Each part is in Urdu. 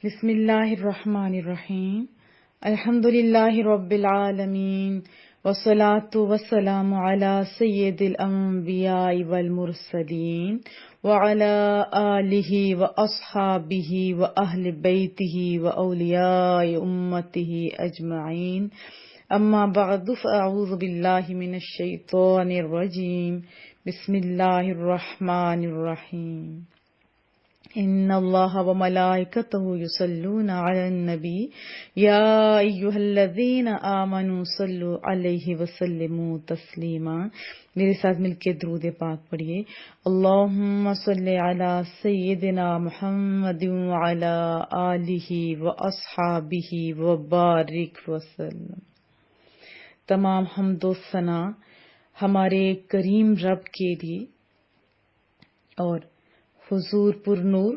بسم اللہ الرحمن الرحیم الحمد للہ رب العالمین والصلاة والسلام علی سید الانبیاء والمرسلین وعلی آلہ واصحابہ واہل بیتہ واولیاء امتہ اجمعین اما بعد فاعوذ باللہ من الشیطان الرجیم بسم اللہ الرحمن الرحیم ان اللہ وملائکتہ یصلون علی النبی یا ایھا الذین آمنوا صلوا علیہ وسلموا تسلیما۔ میرے ساتھ مل کے درود پاک پڑھیے۔ اللہم صل علی سیدنا محمد وعلی آلہ واصحابہ وبارک وسلم۔ تمام حمد و ثنا ہمارے کریم رب کے لیے اور حضور پر نور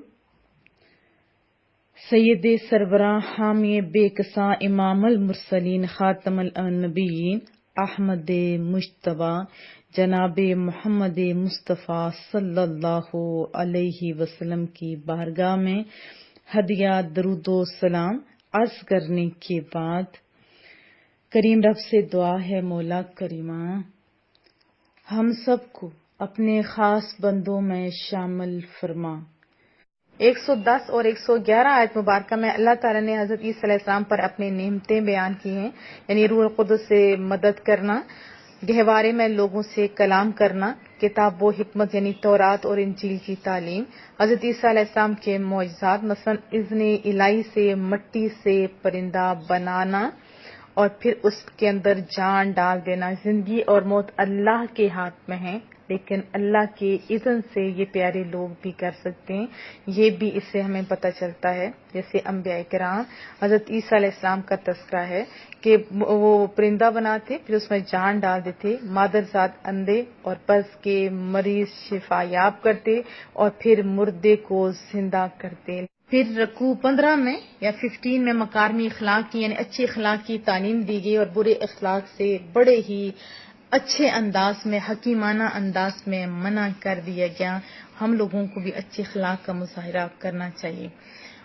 سید سربراہ حامی بے کساں امام المرسلین خاتم النبیین احمد مجتبیٰ جناب محمد مصطفیٰ صلی اللہ علیہ وسلم کی بارگاہ میں ہدیہ درود و سلام عرض کرنے کے بعد کریم رب سے دعا ہے، مولا کریمہ ہم سب کو اپنے خاص بندوں میں شامل فرما۔ 110 اور 111 آیت مبارکہ میں اللہ تعالیٰ نے حضرت عیسیٰ علیہ السلام پر اپنی نعمتیں بیان کی ہیں، یعنی روح القدس سے مدد کرنا، گہوارے میں لوگوں سے کلام کرنا، کتاب و حکمت یعنی تورات اور انجیل کی تعلیم، حضرت عیسیٰ علیہ السلام کے معجزات مثلا اذن الہی سے مٹی سے پرندہ بنانا اور پھر اس کے اندر جان ڈال دینا۔ زندگی اور موت اللہ کے ہاتھ میں ہے، لیکن اللہ کے اذن سے یہ پیارے لوگ بھی کر سکتے ہیں، یہ بھی اس سے ہمیں پتہ چلتا ہے۔ جیسے انبیاء کرام، حضرت عیسیٰ علیہ السلام کا تذکرہ ہے کہ وہ پرندہ بناتے، پھر اس میں جان ڈال دیتے، مادرزاد اندھے اور پس کے مریض شفا یاب کرتے اور پھر مردے کو زندہ کرتے۔ پھر رکوع 15 میں یا 15 میں مکارمی اخلاق کی یعنی اچھے اخلاق کی تعلیم دی گئی اور برے اخلاق سے بڑے ہی اچھے انداز میں، حکیمانہ انداز میں منع کر دیا گیا۔ ہم لوگوں کو بھی اچھے اخلاق کا مظاہرہ کرنا چاہیے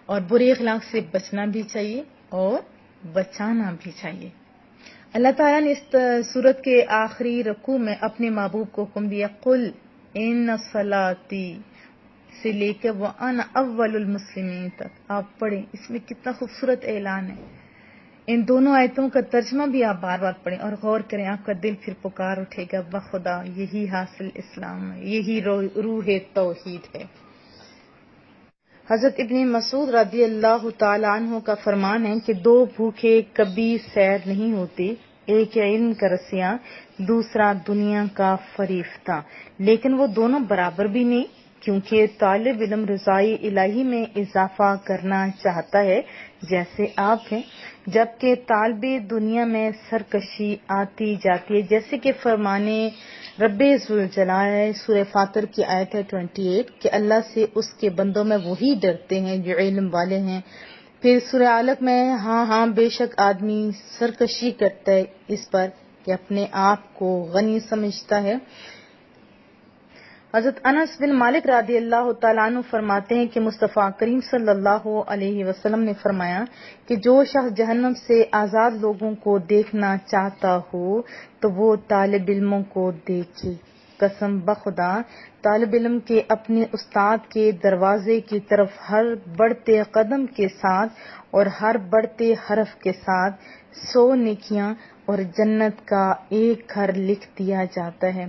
اور برے اخلاق سے بچنا بھی چاہیے اور بچانا بھی چاہیے۔ اللہ تعالیٰ نے اس سورت کے آخری رکوع میں اپنے محبوب کو حکم دیا، قل ان صلاتی سے لے کے وَأَنَا أَوَّلُ الْمُسْلِمِينَ تک آپ پڑھیں۔ اس میں کتنا خوبصورت اعلان ہے۔ ان دونوں آیتوں کا ترجمہ بھی آپ بار بار پڑھیں اور غور کریں، آپ کا دل پھر پکار اٹھے گا، بخدا یہی حاصل اسلام ہے، یہی روح توحید ہے۔ حضرت ابن مسعود رضی اللہ تعالیٰ عنہ کا فرمان ہے کہ دو بھوکے کبھی سیر نہیں ہوتے، ایک علم کا رسیاں، دوسرا دنیا کا فریفتہ، لیکن وہ دونوں برابر بھی نہیں، کیونکہ طالب علم رضائے الہی میں اضافہ کرنا چاہتا ہے جیسے آپ ہیں، جبکہ طالب دنیا میں سرکشی آتی جاتی ہے، جیسے کہ فرمانے رب ذوالجلال ہے، سورہ فاطر کی آیت ہے 28 کہ اللہ سے اس کے بندوں میں وہی ڈرتے ہیں جو علم والے ہیں۔ پھر سورہ علق میں ہاں بے شک آدمی سرکشی کرتا ہے اس پر کہ اپنے آپ کو غنی سمجھتا ہے۔ حضرت انس بن مالک رضی اللہ تعالیٰ عنہ فرماتے ہیں کہ مصطفیٰ کریم صلی اللہ علیہ وسلم نے فرمایا کہ جو شخص جہنم سے آزاد لوگوں کو دیکھنا چاہتا ہو تو وہ طالب علموں کو دیکھے۔ قسم بخدا طالب علم کے اپنے استاد کے دروازے کی طرف ہر بڑھتے قدم کے ساتھ اور ہر بڑھتے حرف کے ساتھ 100 نیکیاں اور جنت کا ایک گھر لکھ دیا جاتا ہے۔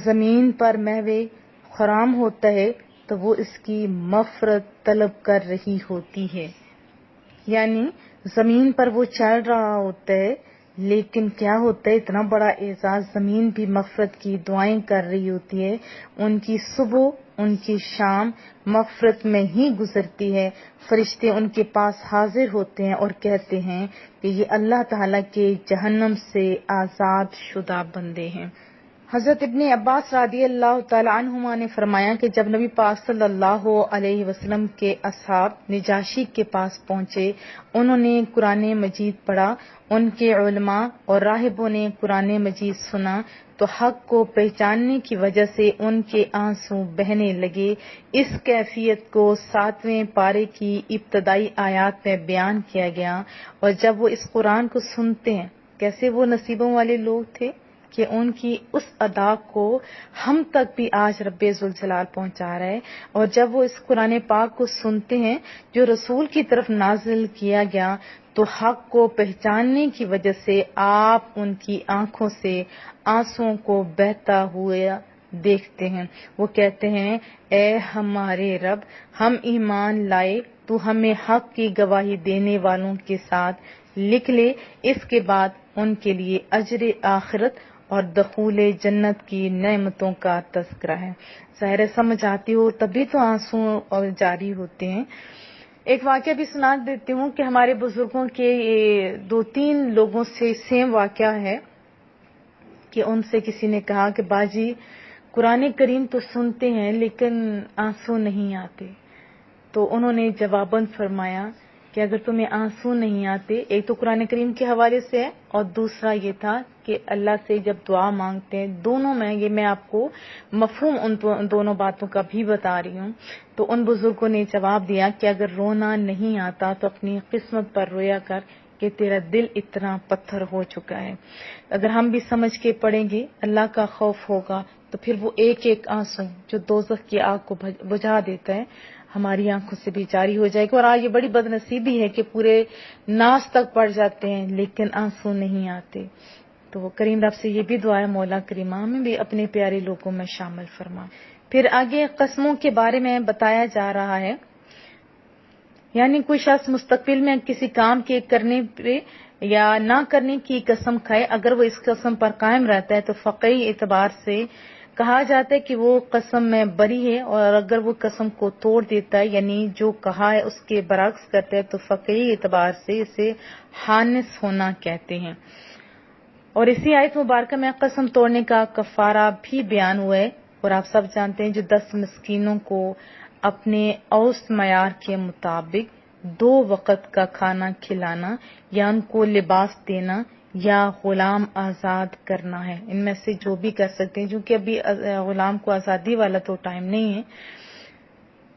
زمین پر محو خرام ہوتا ہے تو وہ اس کی مغفرت طلب کر رہی ہوتی ہے، یعنی زمین پر وہ چل رہا ہوتا ہے، لیکن کیا ہوتا ہے، اتنا بڑا اعزاز، زمین بھی مغفرت کی دعائیں کر رہی ہوتی ہے، ان کی صبح ان کی شام مغفرت میں ہی گزرتی ہے، فرشتے ان کے پاس حاضر ہوتے ہیں اور کہتے ہیں کہ یہ اللہ تعالیٰ کے جہنم سے آزاد شدہ بندے ہیں۔ حضرت ابن عباس رضی اللہ تعالی عنہما نے فرمایا کہ جب نبی پاک صلی اللہ علیہ وسلم کے اصحاب نجاشی کے پاس پہنچے، انہوں نے قرآن مجید پڑھا، ان کے علماء اور راہبوں نے قرآن مجید سنا تو حق کو پہچاننے کی وجہ سے ان کے آنسو بہنے لگے۔ اس کیفیت کو 7ویں پارے کی ابتدائی آیات میں بیان کیا گیا، اور جب وہ اس قرآن کو سنتے ہیں، کیسے وہ نصیبوں والے لوگ تھے کہ ان کی اس ادا کو ہم تک بھی آج رب ذوالجلال پہنچا رہا ہے، اور جب وہ اس قرآن پاک کو سنتے ہیں جو رسول کی طرف نازل کیا گیا تو حق کو پہچاننے کی وجہ سے آپ ان کی آنکھوں سے آنسوؤں کو بہتا ہوا دیکھتے ہیں۔ وہ کہتے ہیں، اے ہمارے رب، ہم ایمان لائے، تو ہمیں حق کی گواہی دینے والوں کے ساتھ لکھ لے۔ اس کے بعد ان کے لیے اجر آخرت اور دخول جنت کی نعمتوں کا تذکرہ ہے۔ ظاہر سمجھ آتی ہو تبھی تو آنسو اور جاری ہوتے ہیں۔ ایک واقعہ بھی سنا دیتی ہوں کہ ہمارے بزرگوں کے 2-3 لوگوں سے سیم واقعہ ہے کہ ان سے کسی نے کہا کہ باجی قرآن کریم تو سنتے ہیں لیکن آنسو نہیں آتے، تو انہوں نے جواباً فرمایا کہ اگر تمہیں آنسو نہیں آتے، ایک تو قرآن کریم کے حوالے سے ہے اور دوسرا یہ تھا کہ اللہ سے جب دعا مانگتے ہیں، دونوں میں یہ میں آپ کو مفہوم ان دونوں باتوں کا بھی بتا رہی ہوں، تو ان بزرگوں نے جواب دیا کہ اگر رونا نہیں آتا تو اپنی قسمت پر رویا کر کہ تیرا دل اتنا پتھر ہو چکا ہے۔ اگر ہم بھی سمجھ کے پڑھیں گے، اللہ کا خوف ہوگا، تو پھر وہ ایک ایک آنسو جو دوزخ کی آگ کو بجھا دیتا ہے ہماری آنکھوں سے بھی جاری ہو جائے گا۔ اور آج یہ بڑی بد نصیبی ہے کہ پورے ناز تک پڑ جاتے ہیں لیکن آنسو نہیں آتے۔ تو کریم رب سے یہ بھی دعا ہے، مولا کریمہ ہمیں بھی اپنے پیارے لوگوں میں شامل فرما۔ پھر آگے قسموں کے بارے میں بتایا جا رہا ہے، یعنی کوئی شخص مستقبل میں کسی کام کے کرنے پہ یا نہ کرنے کی قسم کھائے، اگر وہ اس قسم پر قائم رہتا ہے تو فقہی اعتبار سے کہا جاتا ہے کہ وہ قسم میں بری ہے، اور اگر وہ قسم کو توڑ دیتا ہے یعنی جو کہا ہے اس کے برعکس کرتا ہے تو فقہی اعتبار سے اسے حانث ہونا کہتے ہیں۔ اور اسی آیت مبارکہ میں قسم توڑنے کا کفارہ بھی بیان ہوا ہے، اور آپ سب جانتے ہیں جو 10 مسکینوں کو اپنے اوسط معیار کے مطابق 2 وقت کا کھانا کھلانا یا ان کو لباس دینا یا غلام آزاد کرنا ہے، ان میں سے جو بھی کر سکتے ہیں، کیونکہ ابھی غلام کو آزادی والا تو ٹائم نہیں ہے،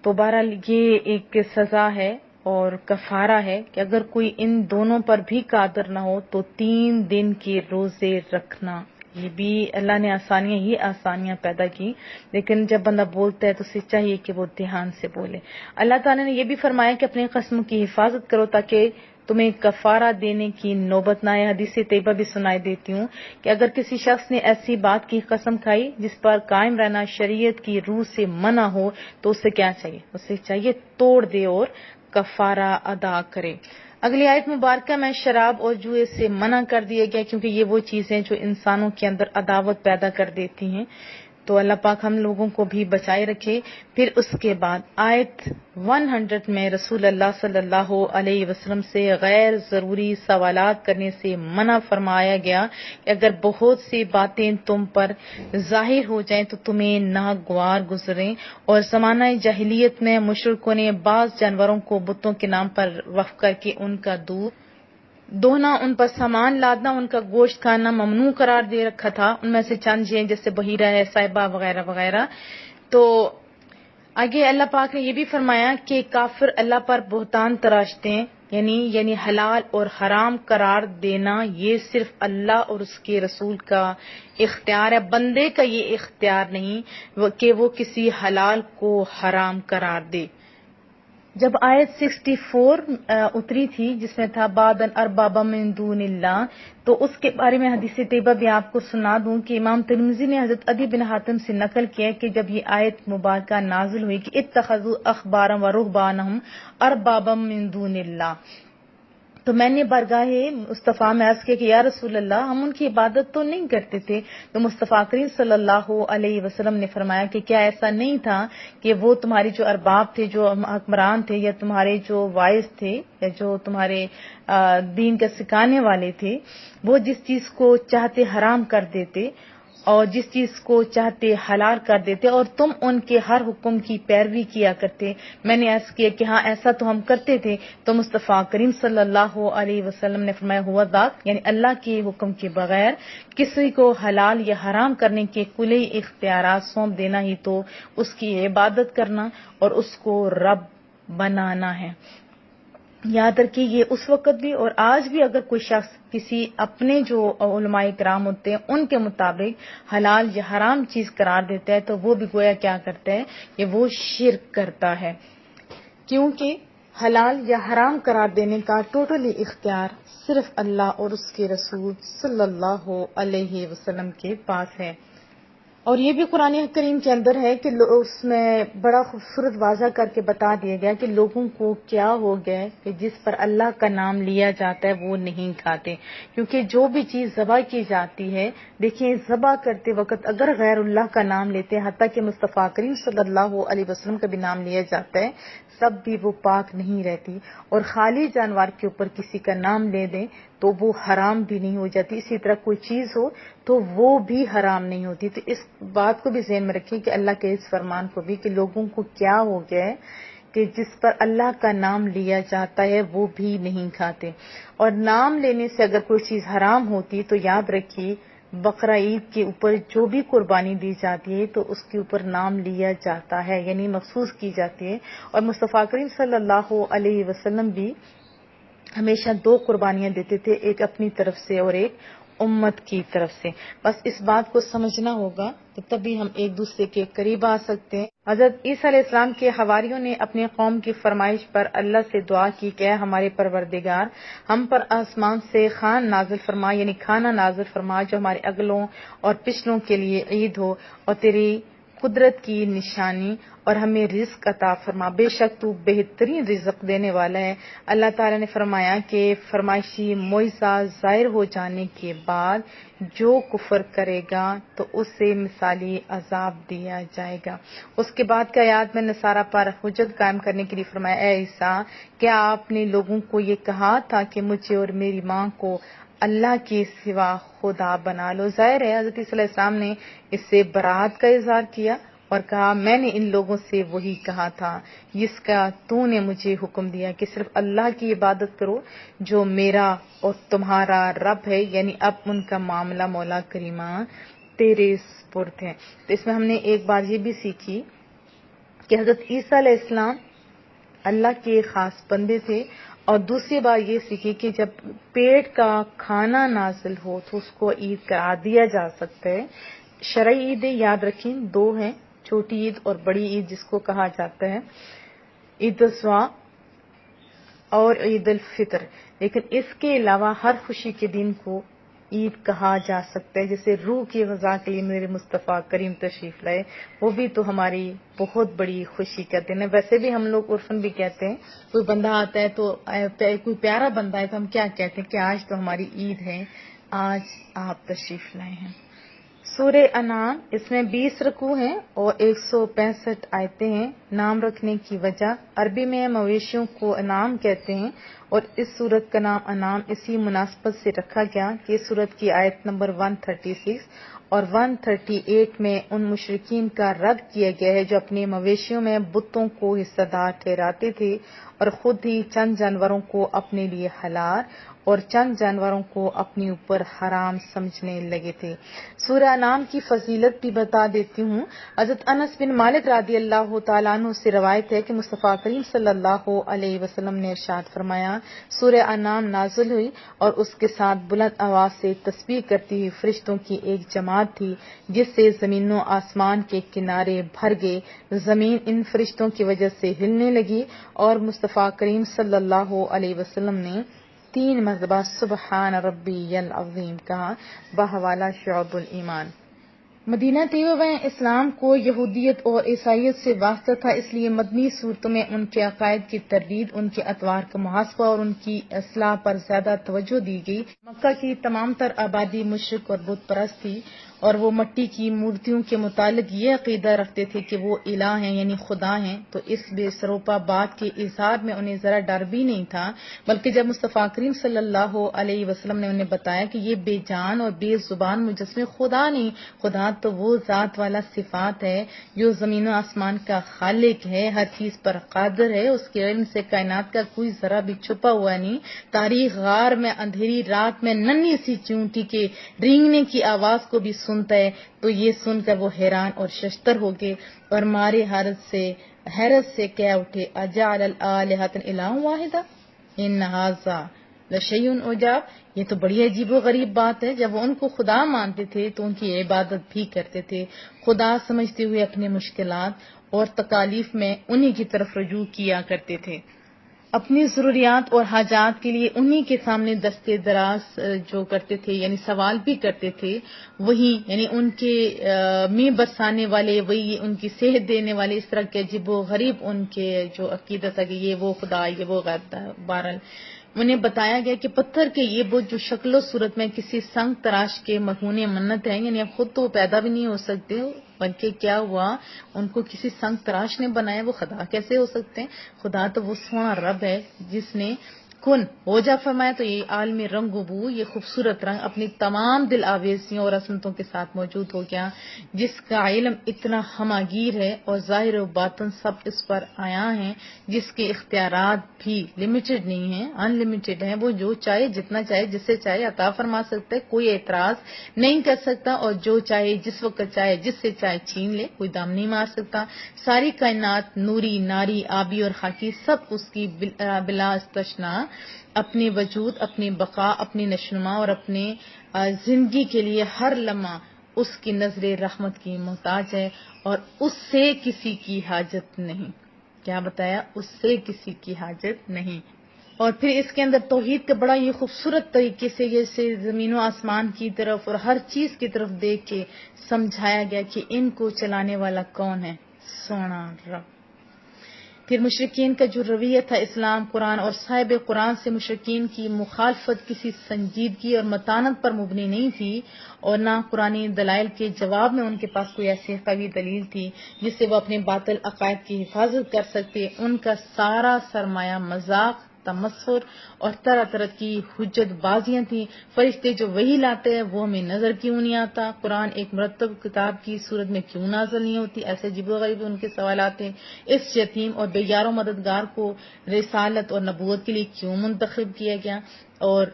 تو بہرحال یہ ایک سزا ہے اور کفارہ ہے کہ اگر کوئی ان دونوں پر بھی قادر نہ ہو تو 3 دن کے روزے رکھنا۔ یہ بھی اللہ نے آسانیاں پیدا کی، لیکن جب بندہ بولتا ہے تو اسے چاہیے کہ وہ دھیان سے بولے۔ اللہ تعالیٰ نے یہ بھی فرمایا کہ اپنی قسم کی حفاظت کرو تاکہ تمہیں کفارہ دینے کی نوبت نہ آئے۔ حدیث طیبہ بھی سنائی دیتی ہوں کہ اگر کسی شخص نے ایسی بات کی قسم کھائی جس پر قائم رہنا شریعت کی روح سے منع ہو تو اسے کیا چاہیے؟ اسے چاہیے توڑ دے اور کفارہ ادا کرے۔ اگلی آیت مبارکہ میں شراب اور جوئے سے منع کر دیا گیا کیونکہ یہ وہ چیزیں جو انسانوں کے اندر عداوت پیدا کر دیتی ہیں، تو اللہ پاک ہم لوگوں کو بھی بچائے رکھے۔ پھر اس کے بعد آیت 100 میں رسول اللہ صلی اللہ علیہ وسلم سے غیر ضروری سوالات کرنے سے منع فرمایا گیا کہ اگر بہت سی باتیں تم پر ظاہر ہو جائیں تو تمہیں ناگوار گزریں، اور زمانہ جاہلیت میں مشرکوں نے بعض جانوروں کو بتوں کے نام پر وقف کر کے ان کا دودھ دوہنا، ان پر سامان لادنا، ان کا گوشت کھانا ممنوع قرار دے رکھا تھا۔ ان میں سے چند ہیں جیسے بحیرہ ہے، صائبہ وغیرہ وغیرہ۔ تو آگے اللہ پاک نے یہ بھی فرمایا کہ کافر اللہ پر بہتان تراشتے ہیں، یعنی حلال اور حرام قرار دینا یہ صرف اللہ اور اس کے رسول کا اختیار ہے، بندے کا یہ اختیار نہیں کہ وہ کسی حلال کو حرام قرار دے۔ جب آیت 64 اتری تھی جس میں تھا بعدن اربابا من دون اللہ، تو اس کے بارے میں حدیث طیبہ بھی آپ کو سنا دوں کہ امام ترمذی نے حضرت عدی بن حاتم سے نقل کیا کہ جب یہ آیت مبارکہ نازل ہوئی کہ اتخذوا احبارهم ورهبانهم اربابا من دون اللہ، تو میں نے بارگاہ مصطفیٰ میں عرض کیا کہ یا رسول اللہ ہم ان کی عبادت تو نہیں کرتے تھے، تو مصطفیٰ کریم صلی اللہ علیہ وسلم نے فرمایا کہ کیا ایسا نہیں تھا کہ وہ تمہاری جو ارباب تھے، جو حکمران تھے، یا تمہارے جو وائز تھے، یا جو تمہارے دین کا سکھانے والے تھے، وہ جس چیز کو چاہتے حرام کر دیتے، اور جس چیز کو چاہتے حلال کر دیتے اور تم ان کے ہر حکم کی پیروی کیا کرتے. میں نے عرض کیا کہ ہاں ایسا تو ہم کرتے تھے. تو مصطفیٰ کریم صلی اللہ علیہ وسلم نے فرمایا ہوا ذاک، یعنی اللہ کے حکم کے بغیر کسی کو حلال یا حرام کرنے کے کلی اختیارات سونپ دینا ہی تو اس کی عبادت کرنا اور اس کو رب بنانا ہے. یاد رکھیے یہ اس وقت بھی اور آج بھی اگر کوئی شخص کسی اپنے جو علماء کرام ہوتے ہیں ان کے مطابق حلال یا حرام چیز قرار دیتا ہے تو وہ بھی گویا کیا کرتا ہے کہ وہ شرک کرتا ہے، کیونکہ حلال یا حرام قرار دینے کا ٹوٹلی اختیار صرف اللہ اور اس کے رسول صلی اللہ علیہ وسلم کے پاس ہے. اور یہ بھی قرآن کریم کے اندر ہے کہ اس میں بڑا خوبصورت واضح کر کے بتا دیا گیا کہ لوگوں کو کیا ہو گیا کہ جس پر اللہ کا نام لیا جاتا ہے وہ نہیں کھاتے. کیونکہ جو بھی چیز ذبح کی جاتی ہے، دیکھیں ذبح کرتے وقت اگر غیر اللہ کا نام لیتے ہیں، حتیٰ کہ مصطفیٰ کریم صلی اللہ علیہ وسلم کا بھی نام لیا جاتا ہے، تب بھی وہ پاک نہیں رہتی. اور خالی جانور کے اوپر کسی کا نام لے دیں تو وہ حرام بھی نہیں ہو جاتی. اسی طرح کوئی چیز ہو تو وہ بھی حرام نہیں ہوتی. تو اس بات کو بھی ذہن میں رکھیں کہ اللہ کے اس فرمان کو بھی کہ لوگوں کو کیا ہو گیا ہے کہ جس پر اللہ کا نام لیا جاتا ہے وہ بھی نہیں کھاتے. اور نام لینے سے اگر کوئی چیز حرام ہوتی تو یاد رکھیے بقرہ عید کے اوپر جو بھی قربانی دی جاتی ہے تو اس کے اوپر نام لیا جاتا ہے، یعنی مخصوص کی جاتی ہے. اور مصطفیٰ کریم صلی اللہ علیہ وسلم بھی ہمیشہ 2 قربانیاں دیتے تھے، ایک اپنی طرف سے اور ایک امت کی طرف سے. بس اس بات کو سمجھنا ہوگا تو تبھی ہم ایک دوسرے کے قریب آ سکتے ہیں. حضرت عیسیٰ علیہ السلام کے حواریوں نے اپنی قوم کی فرمائش پر اللہ سے دعا کی کہ اے ہمارے پروردگار ہم پر آسمان سے خوان نازل فرما، یعنی کھانا نازل فرما جو ہمارے اگلوں اور پچھلوں کے لیے عید ہو اور تیری قدرت کی نشانی، اور ہمیں رزق عطا فرما، بے شک تو بہترین رزق دینے والا ہے. اللہ تعالیٰ نے فرمایا کہ فرمائشی معجزہ ظاہر ہو جانے کے بعد جو کفر کرے گا تو اسے مثالی عذاب دیا جائے گا. اس کے بعد کی آیات میں نصارہ پر حجت قائم کرنے کے لیے فرمایا اے عیسیٰ کیا آپ نے لوگوں کو یہ کہا تھا کہ مجھے اور میری ماں کو اللہ کے سوا خدا بنا لو. ظاہر ہے حضرت عیسیٰ علیہ السلام نے اس سے برات کا اظہار کیا اور کہا میں نے ان لوگوں سے وہی کہا تھا جس کا تو نے مجھے حکم دیا کہ صرف اللہ کی عبادت کرو جو میرا اور تمہارا رب ہے، یعنی اب ان کا معاملہ مولا کریمہ تیرے سپرد ہے. تو اس میں ہم نے ایک بات یہ بھی سیکھی کہ حضرت عیسیٰ علیہ السلام اللہ کے خاص بندے تھے، اور دوسری بات یہ سیکھی کہ جب پیٹ کا کھانا نازل ہو تو اس کو عید قرار دیا جا سکتا ہے. شرعی عیدیں یاد رکھیں 2 ہیں، چھوٹی عید اور بڑی عید جس کو کہا جاتا ہے، عید الاضحیٰ اور عید الفطر. لیکن اس کے علاوہ ہر خوشی کے دن کو عید کہا جا سکتا ہے. جیسے روح کی غذا کے لیے میرے مصطفیٰ کریم تشریف لائے، وہ بھی تو ہماری بہت بڑی خوشی کا دن ہے. ویسے بھی ہم لوگ عرفاً بھی کہتے ہیں کوئی بندہ آتا ہے تو کوئی پیارا بندہ ہے تو ہم کیا کہتے ہیں کہ آج تو ہماری عید ہے، آج آپ تشریف لائے ہیں. سورہ انعام اس میں 20 رکوع ہیں اور 165 آیتیں ہیں. نام رکھنے کی وجہ عربی میں مویشیوں کو انعام کہتے ہیں اور اس سورت کا نام انعام اسی مناسبت سے رکھا گیا کہ اس سورت کی آیت نمبر 136 اور 138 میں ان مشرکین کا رد کیا گیا ہے جو اپنے مویشیوں میں بتوں کو حصہ دار ٹھہراتے تھے اور خود ہی چند جانوروں کو اپنے لیے حلال اور چند جانوروں کو اپنے اوپر حرام سمجھنے لگے تھے. سورہ انعام کی فضیلت بھی بتا دیتی ہوں. حضرت انس بن مالک رضی اللہ تعالیٰ عنہ سے روایت ہے کہ مصطفیٰ کریم صلی اللہ علیہ وسلم نے ارشاد فرمایا سورہ انعام نازل ہوئی اور اس کے ساتھ بلند آواز سے تسبیح کرتی ہوئی فرشتوں کی ایک جماعت تھی جس سے زمین و آسمان کے کنارے بھر گئے. زمین ان فرشتوں کی وجہ سے ہلنے لگی اور مصطفیٰ کریم صلی اللہ علیہ وسلم نے 3 مرتبہ سبحان ربی العظیم کہا بحوالہ شعب الایمان. مدینہ طیبہ میں اسلام کو یہودیت اور عیسائیت سے واسطہ تھا، اس لیے مدنی صورتوں میں ان کے عقائد کی تردید، ان کے اطوار کا محاسبہ اور ان کی اصلاح پر زیادہ توجہ دی گئی. مکہ کی تمام تر آبادی مشرک اور بت پرست تھی اور وہ مٹی کی مورتیوں کے متعلق یہ عقیدہ رکھتے تھے کہ وہ الہ ہیں یعنی خدا ہیں، تو اس بے سروپا بات کے اظہار میں انہیں ذرا ڈر بھی نہیں تھا، بلکہ جب مصطفیٰ کریم صلی اللہ علیہ وسلم نے انہیں بتایا کہ یہ بے جان اور بے زبان مجسمے خدا نہیں، خدا تو وہ ذات والا صفات ہے جو زمین و آسمان کا خالق ہے، ہر چیز پر قادر ہے، اس کے علم سے کائنات کا کوئی ذرا بھی چھپا ہوا نہیں، تاریخ غار میں اندھیری رات میں ننھی سی چونٹی کے رینگنے کی آواز کو بھی سنتا ہے، تو یہ سن کر وہ حیران اور ششتر ہو گئے اور مارے حیرت سے کہہ اٹھے اجعل الآلہۃ الہا واحدا ان ھذا لشیء عجاب، یہ تو بڑی عجیب و غریب بات ہے۔ جب وہ ان کو خدا مانتے تھے تو ان کی عبادت بھی کرتے تھے، خدا سمجھتے ہوئے اپنے مشکلات اور تکالیف میں انہی کی طرف رجوع کیا کرتے تھے، اپنی ضروریات اور حاجات کے لیے انہی کے سامنے دستے دراز جو کرتے تھے، یعنی سوال بھی کرتے تھے، وہی یعنی ان کے میں برسانے والے، وہی ان کی صحت دینے والے، اس طرح کے عجیب و غریب ان کے جو عقیدہ تھا کہ یہ وہ خدا، یہ وہ غیب تھا۔ بہرحال انہیں بتایا گیا کہ پتھر کے یہ بت جو شکل و صورت میں کسی سنگ تراش کے مرہون منت ہیں، یعنی اب خود تو وہ پیدا بھی نہیں ہو سکتے، بلکہ کیا ہوا ان کو کسی سنگ تراش نے بنایا، وہ خدا کیسے ہو سکتے ہیں؟ خدا تو وہ سونا رب ہے جس نے کن ہو جا فرمایا، تو یہ عالم رنگ و بو، یہ خوبصورت رنگ اپنی تمام دل آویزیوں اور عظمتوں کے ساتھ موجود ہو گیا، جس کا علم اتنا ہماگیر ہے اور ظاہر و باطن سب اس پر آیا ہیں، جس کے اختیارات بھی لمیٹڈ نہیں ہیں، ان لمیٹڈ ہیں، وہ جو چاہے جتنا چاہے جسے چاہے عطا فرما سکتا ہے، کوئی اعتراض نہیں کر سکتا، اور جو چاہے جس وقت چاہے جس سے چاہے چھین لے، کوئی دم نہیں مار سکتا۔ ساری کائنات نوری، ناری، آبی اور خاکی سب اس کی بلا استثناء اپنے وجود، اپنی بقا، اپنی نشوونما اور اپنے زندگی کے لیے ہر لمحہ اس کی نظر رحمت کی محتاج ہے، اور اس سے کسی کی حاجت نہیں۔ کیا بتایا؟ اس سے کسی کی حاجت نہیں۔ اور پھر اس کے اندر توحید کا بڑا یہ خوبصورت طریقے سے جیسے زمین و آسمان کی طرف اور ہر چیز کی طرف دیکھ کے سمجھایا گیا کہ ان کو چلانے والا کون ہے؟ سونا رب۔ پھر مشرکین کا جو رویہ تھا اسلام، قرآن اور صاحب قرآن سے، مشرکین کی مخالفت کسی سنجیدگی اور متانت پر مبنی نہیں تھی، اور نہ قرآنی دلائل کے جواب میں ان کے پاس کوئی ایسی قوی دلیل تھی جس سے وہ اپنے باطل عقائد کی حفاظت کر سکتے۔ ان کا سارا سرمایہ مذاق، تمسخر اور طرح طرح کی حجت بازیاں تھیں۔ فرشتے جو وحی لاتے ہیں وہ ہمیں نظر کیوں نہیں آتا؟ قرآن ایک مرتب کتاب کی صورت میں کیوں نازل نہیں ہوتی؟ ایسے عجیب و غریب ان کے سوالات ہیں۔ اس یتیم اور بے یار و مددگار کو رسالت اور نبوت کے لیے کیوں منتخب کیا گیا؟ اور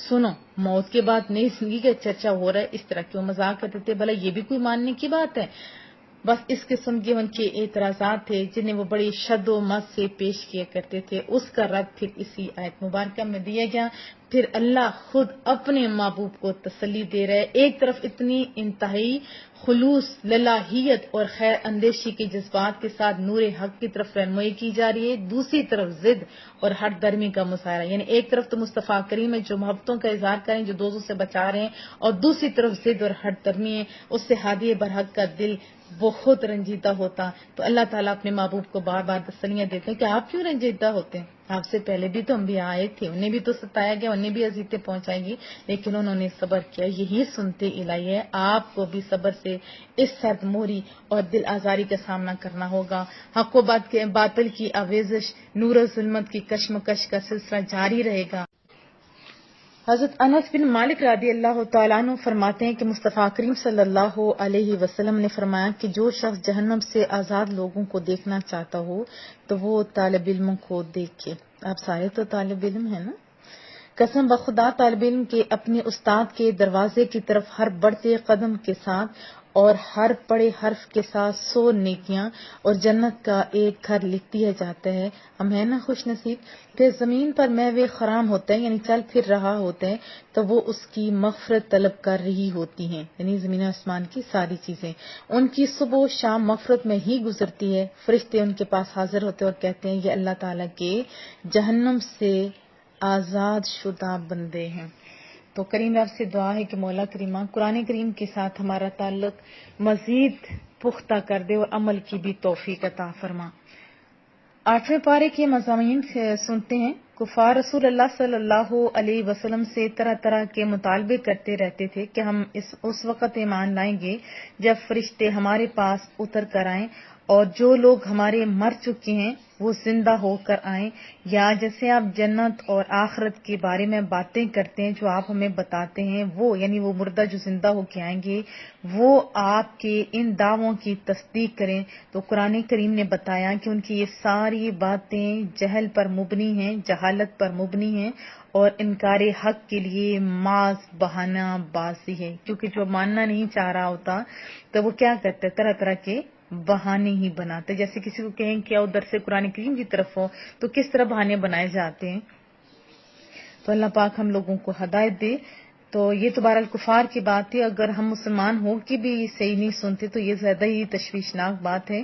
سنو، موت کے بعد نئی زندگی کا چرچا ہو رہا ہے، اس طرح کیوں مذاق کرتے تھے؟ بھلا یہ بھی کوئی ماننے کی بات ہے؟ بس اس قسم کے ان کے اعتراضات تھے جنہیں وہ بڑی شد و مت سے پیش کیا کرتے تھے، اس کا رد پھر اسی آیت مبارکہ میں دیا گیا۔ پھر اللہ خود اپنے محبوب کو تسلی دے رہے، ایک طرف اتنی انتہائی خلوص، للہیت اور خیر اندیشی کے جذبات کے ساتھ نور حق کی طرف رہنمائی کی جا رہی ہے، دوسری طرف ضد اور ہٹ درمی کا مظاہرہ، یعنی ایک طرف تو مصطفیٰ کریم میں جو محبتوں کا اظہار کریں، جو دوزوں سے بچا رہے ہیں، اور دوسری طرف ضد اور ہٹ درمی ہے، اس سے ہادی برحق کا دل بہت رنجیدہ ہوتا۔ تو اللہ تعالیٰ اپنے محبوب کو بار بار تسلیاں دیتے ہیں کہ آپ کیوں رنجیدہ ہوتے ہیں؟ آپ سے پہلے بھی تو انبیاء آئے تھے، انہیں بھی تو ستایا گیا، انہیں بھی اذیتیں پہنچائی گئی، لیکن انہوں نے صبر کیا۔ یہی سنتے الہی ہے، آپ کو بھی صبر سے اس سرد موری اور دل آزاری کا سامنا کرنا ہوگا۔ حق و باطل کی آویزش، نور و ظلمت کی کشمکش کا سلسلہ جاری رہے گا۔ حضرت انس بن مالک رضی اللہ تعالیٰ عنہ فرماتے ہیں کہ مصطفیٰ کریم صلی اللہ علیہ وسلم نے فرمایا کہ جو شخص جہنم سے آزاد لوگوں کو دیکھنا چاہتا ہو تو وہ طالب علم کو دیکھے۔ آپ سارے تو طالب علم ہیں نا؟ قسم بخدا طالب علم کے اپنے استاد کے دروازے کی طرف ہر بڑھتے قدم کے ساتھ اور ہر پڑے حرف کے ساتھ 100 نیکیاں اور جنت کا ایک گھر لکھ دیا جاتا ہے۔ ہم ہیں نا خوش نصیب؟ پھر زمین پر میوے خرام ہوتے ہیں، یعنی چل پھر رہا ہوتے ہیں، تو وہ اس کی مغفرت طلب کر رہی ہوتی ہیں، یعنی زمین و آسمان کی ساری چیزیں ان کی صبح و شام مغفرت میں ہی گزرتی ہے۔ فرشتے ان کے پاس حاضر ہوتے اور کہتے ہیں یہ اللہ تعالیٰ کے جہنم سے آزاد شدہ بندے ہیں۔ تو کریم رب سے دعا ہے کہ مولا کریمہ قرآن کریم کے ساتھ ہمارا تعلق مزید پختہ کر دے اور عمل کی بھی توفیق عطا فرما۔ 8ویں پارے کے مضامین سنتے ہیں۔ کفار رسول اللہ صلی اللہ علیہ وسلم سے طرح طرح کے مطالبے کرتے رہتے تھے کہ ہم اس وقت ایمان لائیں گے جب فرشتے ہمارے پاس اتر کر آئیں اور جو لوگ ہمارے مر چکے ہیں وہ زندہ ہو کر آئیں، یا جیسے آپ جنت اور آخرت کے بارے میں باتیں کرتے ہیں جو آپ ہمیں بتاتے ہیں، وہ یعنی وہ مردہ جو زندہ ہو کے آئیں گے وہ آپ کے ان دعووں کی تصدیق کریں۔ تو قرآن کریم نے بتایا کہ ان کی یہ ساری باتیں جہل پر مبنی ہیں، جہالت پر مبنی ہیں اور انکار حق کے لیے محض بہانہ بازی ہے، کیونکہ جو ماننا نہیں چاہ رہا ہوتا تو وہ کیا کرتے طرح طرح کے بہانے ہی بناتے۔ جیسے کسی کو کہیں کہ آؤ درس قرآن کریم کی طرف ہو تو کس طرح بہانے بنائے جاتے ہیں۔ تو اللہ پاک ہم لوگوں کو ہدایت دے۔ تو یہ تو بہرحال کفار کی بات ہے، اگر ہم مسلمان ہو کے بھی صحیح نہیں سنتے تو یہ زیادہ ہی تشویشناک بات ہے۔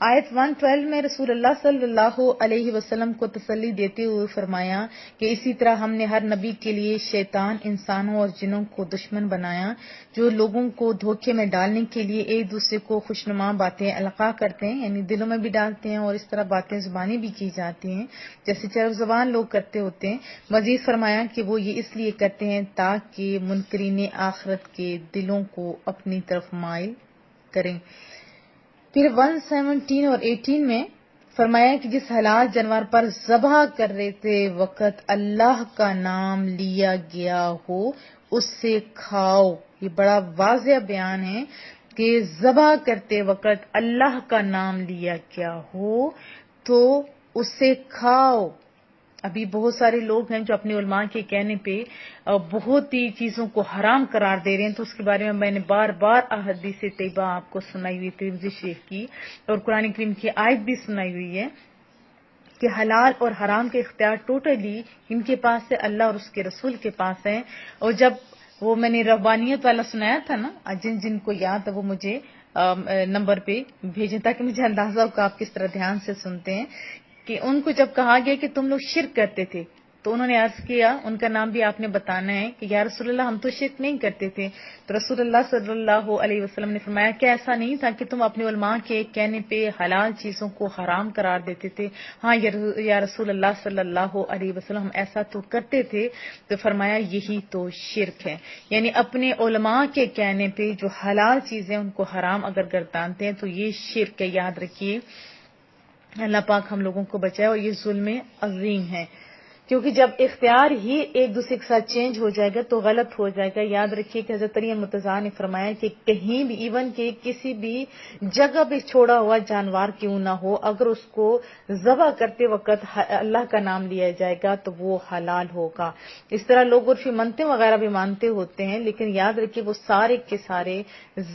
آیت 112 میں رسول اللہ صلی اللہ علیہ وسلم کو تسلی دیتے ہوئے فرمایا کہ اسی طرح ہم نے ہر نبی کے لیے شیطان انسانوں اور جنوں کو دشمن بنایا جو لوگوں کو دھوکے میں ڈالنے کے لیے ایک دوسرے کو خوشنما باتیں القاء کرتے ہیں، یعنی دلوں میں بھی ڈالتے ہیں اور اس طرح باتیں زبانی بھی کی جاتی ہیں جیسے چرب زبان لوگ کرتے ہوتے ہیں۔ مزید فرمایا کہ وہ یہ اس لیے کرتے ہیں تاکہ منکرین آخرت کے دلوں کو اپنی طرف مائل کریں۔ پھر 117 اور 18 میں فرمایا کہ جس حلال جانور پر ذبح کر رہتے وقت اللہ کا نام لیا گیا ہو اس سے کھاؤ۔ یہ بڑا واضح بیان ہے کہ ذبح کرتے وقت اللہ کا نام لیا گیا ہو تو اس سے کھاؤ۔ ابھی بہت سارے لوگ ہیں جو اپنے علماء کے کہنے پہ بہت ہی چیزوں کو حرام قرار دے رہے ہیں، تو اس کے بارے میں نے بار بار احادیث طیبہ آپ کو سنائی ہوئی، ترمذی شریف کی اور قرآن کریم کی آیت بھی سنائی ہوئی ہے کہ حلال اور حرام کے اختیار ٹوٹلی ان کے پاس ہے، اللہ اور اس کے رسول کے پاس ہے۔ اور جب وہ میں نے ربانیت والا سنایا تھا نا، جن کو یاد ہے وہ مجھے نمبر پہ بھیجیں تاکہ مجھے اندازہ ہو کہ آپ کس طرح دھیان سے سنتے ہیں، کہ ان کو جب کہا گیا کہ تم لوگ شرک کرتے تھے تو انہوں نے عرض کیا، ان کا نام بھی آپ نے بتانا ہے کہ یا رسول اللہ ہم تو شرک نہیں کرتے تھے۔ تو رسول اللہ صلی اللہ علیہ وسلم نے فرمایا کہ ایسا نہیں تھا کہ تم اپنے علماء کے کہنے پہ حلال چیزوں کو حرام قرار دیتے تھے؟ ہاں یا رسول اللہ صلی اللہ علیہ وسلم ہم ایسا تو کرتے تھے۔ تو فرمایا یہی تو شرک ہے، یعنی اپنے علماء کے کہنے پہ جو حلال چیزیں ان کو حرام اگر گردانتے ہیں تو یہ شرک ہے، یاد رکھیے۔ اللہ پاک ہم لوگوں کو بچائے، اور یہ ظلم عظیم ہے، کیونکہ جب اختیار ہی ایک دوسرے کے ساتھ چینج ہو جائے گا تو غلط ہو جائے گا۔ یاد رکھیے کہ حضرت علی مرتضیٰ نے فرمایا کہ کہیں بھی ایون کہ کسی بھی جگہ پہ چھوڑا ہوا جانور کیوں نہ ہو، اگر اس کو ذبح کرتے وقت اللہ کا نام لیا جائے گا تو وہ حلال ہوگا۔ اس طرح لوگ عرفی منتیں وغیرہ بھی مانتے ہوتے ہیں، لیکن یاد رکھیے وہ سارے کے سارے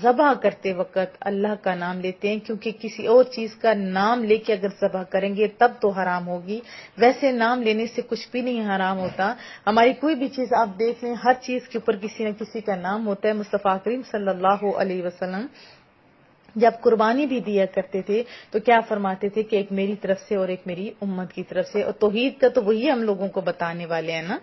ذبح کرتے وقت اللہ کا نام لیتے ہیں، کیونکہ کسی اور چیز کا نام لے کے اگر ذبح کریں گے تب تو حرام ہوگی، ویسے نام لینے سے کچھ بھی نہیں حرام ہوتا۔ ہماری کوئی بھی چیز آپ دیکھ لیں، ہر چیز کے اوپر کسی نہ کسی کا نام ہوتا ہے۔ مصطفیٰ کریم صلی اللہ علیہ وسلم جب قربانی بھی دیا کرتے تھے تو کیا فرماتے تھے کہ ایک میری طرف سے اور ایک میری امت کی طرف سے، اور توحید کا تو وہی ہم لوگوں کو بتانے والے ہیں نا۔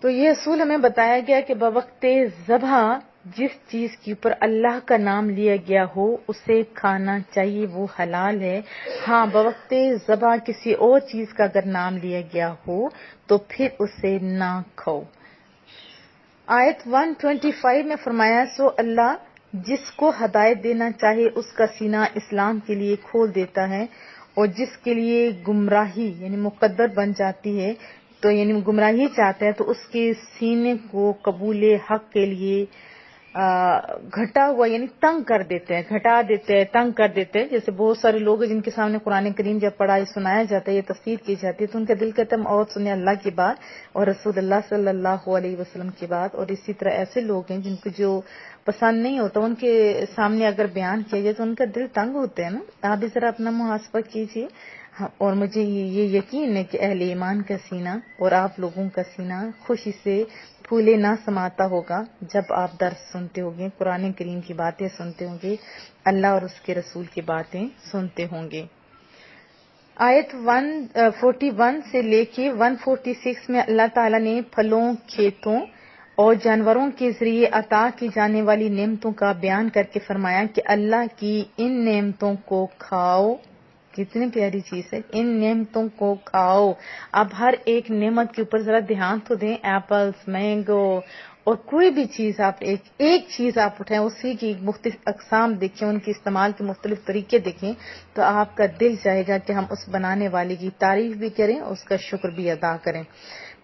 تو یہ اصول ہمیں بتایا گیا کہ بوقت ذبح جس چیز کے اوپر اللہ کا نام لیا گیا ہو اسے کھانا چاہیے، وہ حلال ہے۔ ہاں بوقت ذبح کسی اور چیز کا اگر نام لیا گیا ہو تو پھر اسے نہ کھاؤ۔ آیت 125 میں فرمایا سو اللہ جس کو ہدایت دینا چاہے اس کا سینہ اسلام کے لیے کھول دیتا ہے، اور جس کے لیے گمراہی یعنی مقدر بن جاتی ہے تو یعنی گمراہی چاہتا ہے تو اس کے سینے کو قبول حق کے لیے گھٹا ہوا یعنی تنگ کر دیتے ہیں، گھٹا دیتے ہیں، تنگ کر دیتے ہیں۔ جیسے بہت سارے لوگ جن کے سامنے قرآن کریم جب پڑھائی سنایا جاتا ہے یا تفسیر کی جاتی ہے تو ان کا دل کہتا ہے اور سنیں اللہ کی بات اور رسول اللہ صلی اللہ علیہ وسلم کی بات۔ اور اسی طرح ایسے لوگ ہیں جن کو جو پسند نہیں ہوتا ان کے سامنے اگر بیان کیا جائے تو ان کا دل تنگ ہوتا ہے نا۔ آپ بھی ذرا اپنا محاسبہ کیجیے، اور مجھے یہ یقین ہے کہ اہل ایمان کا سینہ اور آپ لوگوں کا سینہ خوشی سے پھولے نہ سماتا ہوگا جب آپ درس سنتے ہوں گے، قرآن کریم کی باتیں سنتے ہوں گے، اللہ اور اس کے رسول کی باتیں سنتے ہوں گے۔ آیت 141 سے لے کے 146 میں اللہ تعالیٰ نے پھلوں، کھیتوں اور جانوروں کے ذریعے عطا کی جانے والی نعمتوں کا بیان کر کے فرمایا کہ اللہ کی ان نعمتوں کو کھاؤ، کتنی پیاری چیز ہے، ان نعمتوں کو کھاؤ. اب ہر ایک نعمت کے اوپر ذرا دھیان تو دیں. ایپلز، مینگو اور کوئی بھی چیز آپ ایک چیز آپ اٹھائیں، اسی کی مختلف اقسام دیکھیں، ان کے استعمال کے مختلف طریقے دیکھیں، تو آپ کا دل چاہے گا کہ ہم اس بنانے والے کی تعریف بھی کریں اور اس کا شکر بھی ادا کریں.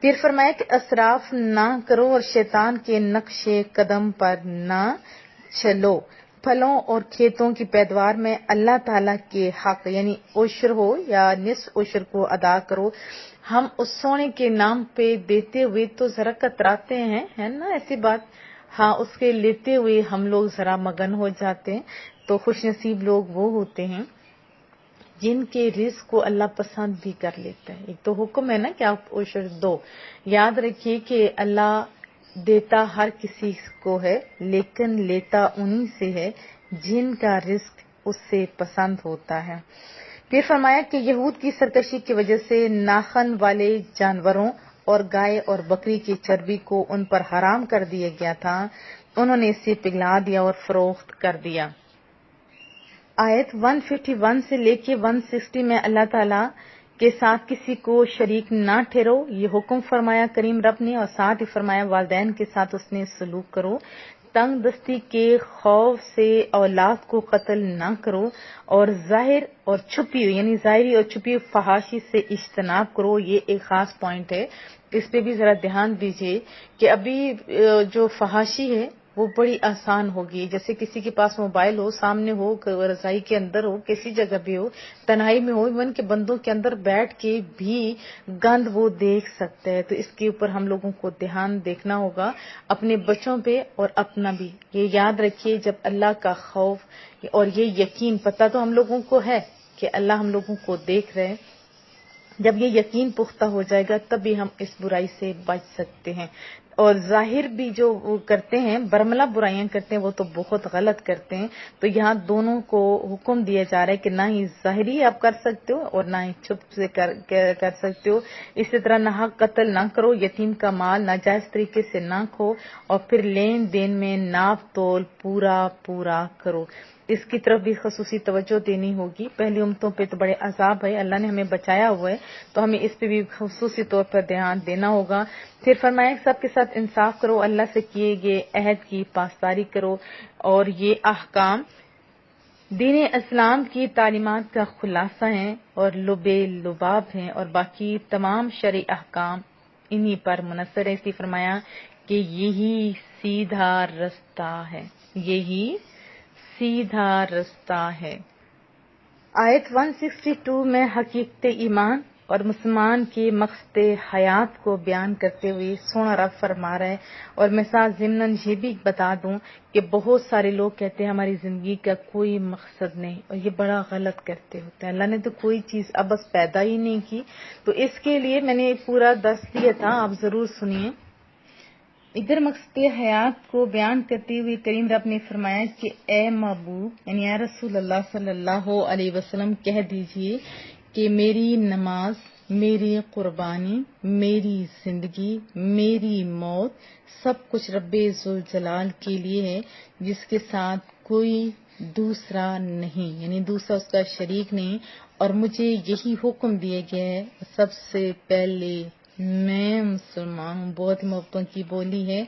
پھر فرمایا کہ اسراف نہ کرو اور شیطان کے نقش قدم پر نہ چلو. پھلوں اور کھیتوں کی پیداوار میں اللہ تعالیٰ کے حق یعنی عشر ہو یا نصف عشر کو ادا کرو. ہم اس سونے کے نام پہ دیتے ہوئے تو ذرا کتراتے ہیں، ہے نا ایسی بات. ہاں، اس کے لیتے ہوئے ہم لوگ ذرا مگن ہو جاتے ہیں. تو خوش نصیب لوگ وہ ہوتے ہیں جن کے رزق کو اللہ پسند بھی کر لیتا ہے. ایک تو حکم ہے نا کہ آپ عشر دو. یاد رکھیے کہ اللہ دیتا ہر کسی کو ہے، لیکن لیتا انہی سے ہے جن کا رزق اس سے پسند ہوتا ہے. پھر فرمایا کہ یہود کی سرکشی کی وجہ سے ناخن والے جانوروں اور گائے اور بکری کی چربی کو ان پر حرام کر دیا گیا تھا، انہوں نے اسے پگھلا دیا اور فروخت کر دیا. آیت 151 سے لے کے 160 میں اللہ تعالیٰ کے ساتھ کسی کو شریک نہ ٹھہرو، یہ حکم فرمایا کریم رب نے، اور ساتھ ہی فرمایا والدین کے ساتھ اس نے سلوک کرو. تنگ دستی کے خوف سے اولاد کو قتل نہ کرو، اور ظاہر اور چھپی یعنی ظاہری اور چھپی فحاشی سے اجتناب کرو. یہ ایک خاص پوائنٹ ہے، اس پہ بھی ذرا دھیان دیجیے کہ ابھی جو فحاشی ہے وہ بڑی آسان ہوگی. جیسے کسی کے پاس موبائل ہو، سامنے ہو، رضائی کے اندر ہو، کسی جگہ بھی ہو، تنہائی میں ہو، ایون کے بندوں کے اندر بیٹھ کے بھی گند وہ دیکھ سکتا ہے. تو اس کے اوپر ہم لوگوں کو دھیان دیکھنا ہوگا، اپنے بچوں پہ اور اپنا بھی. یہ یاد رکھیے، جب اللہ کا خوف اور یہ یقین، پتہ تو ہم لوگوں کو ہے کہ اللہ ہم لوگوں کو دیکھ رہے ہیں، جب یہ یقین پختہ ہو جائے گا تبھی ہم اس برائی سے بچ سکتے ہیں. اور ظاہر بھی جو وہ کرتے ہیں، برملا برائیاں کرتے ہیں، وہ تو بہت غلط کرتے ہیں. تو یہاں دونوں کو حکم دیا جا رہا ہے کہ نہ ہی ظاہری آپ کر سکتے ہو اور نہ ہی چھپ سے کر سکتے ہو. اسی طرح نہ قتل نہ کرو، یتیم کا مال ناجائز طریقے سے نہ کھو، اور پھر لین دین میں ناپ تول پورا کرو. اس کی طرف بھی خصوصی توجہ دینی ہوگی. پہلی امتوں پہ تو بڑے عذاب ہے، اللہ نے ہمیں بچایا ہوا ہے، تو ہمیں اس پہ بھی خصوصی طور پر دھیان دینا ہوگا. پھر فرمایا سب کے ساتھ انصاف کرو، اللہ سے کیے گئے عہد کی پاسداری کرو. اور یہ احکام دین اسلام کی تعلیمات کا خلاصہ ہیں اور لباب ہیں، اور باقی تمام شرعی احکام انہی پر منحصر ہے. اس لیے فرمایا کہ یہی سیدھا رستہ ہے، یہی سیدھا رستہ ہے. آیت 162 میں حقیقت ایمان اور مسلمان کی مقصد حیات کو بیان کرتے ہوئے سونا رب فرما رہا ہے. اور میں ساتھ ضمناً یہ بھی بتا دوں کہ بہت سارے لوگ کہتے ہیں ہماری زندگی کا کوئی مقصد نہیں، اور یہ بڑا غلط کرتے ہوتے ہیں. اللہ نے تو کوئی چیز اب بس پیدا ہی نہیں کی. تو اس کے لیے میں نے پورا درس دیا تھا، آپ ضرور سنیے. ادھر مقصد حیات کو بیان کرتے ہوئے کریم رب نے فرمایا کہ اے محبوب یعنی اے رسول اللہ صلی اللہ علیہ وسلم کہہ دیجئے کہ میری نماز، میری قربانی، میری زندگی، میری موت سب کچھ رب ذوالجلال کے لیے ہے، جس کے ساتھ کوئی دوسرا نہیں، یعنی دوسرا اس کا شریک نہیں. اور مجھے یہی حکم دیا گیا ہے. سب سے پہلے میں مسلمان ہوں. بہت محبتوں کی بولی ہے.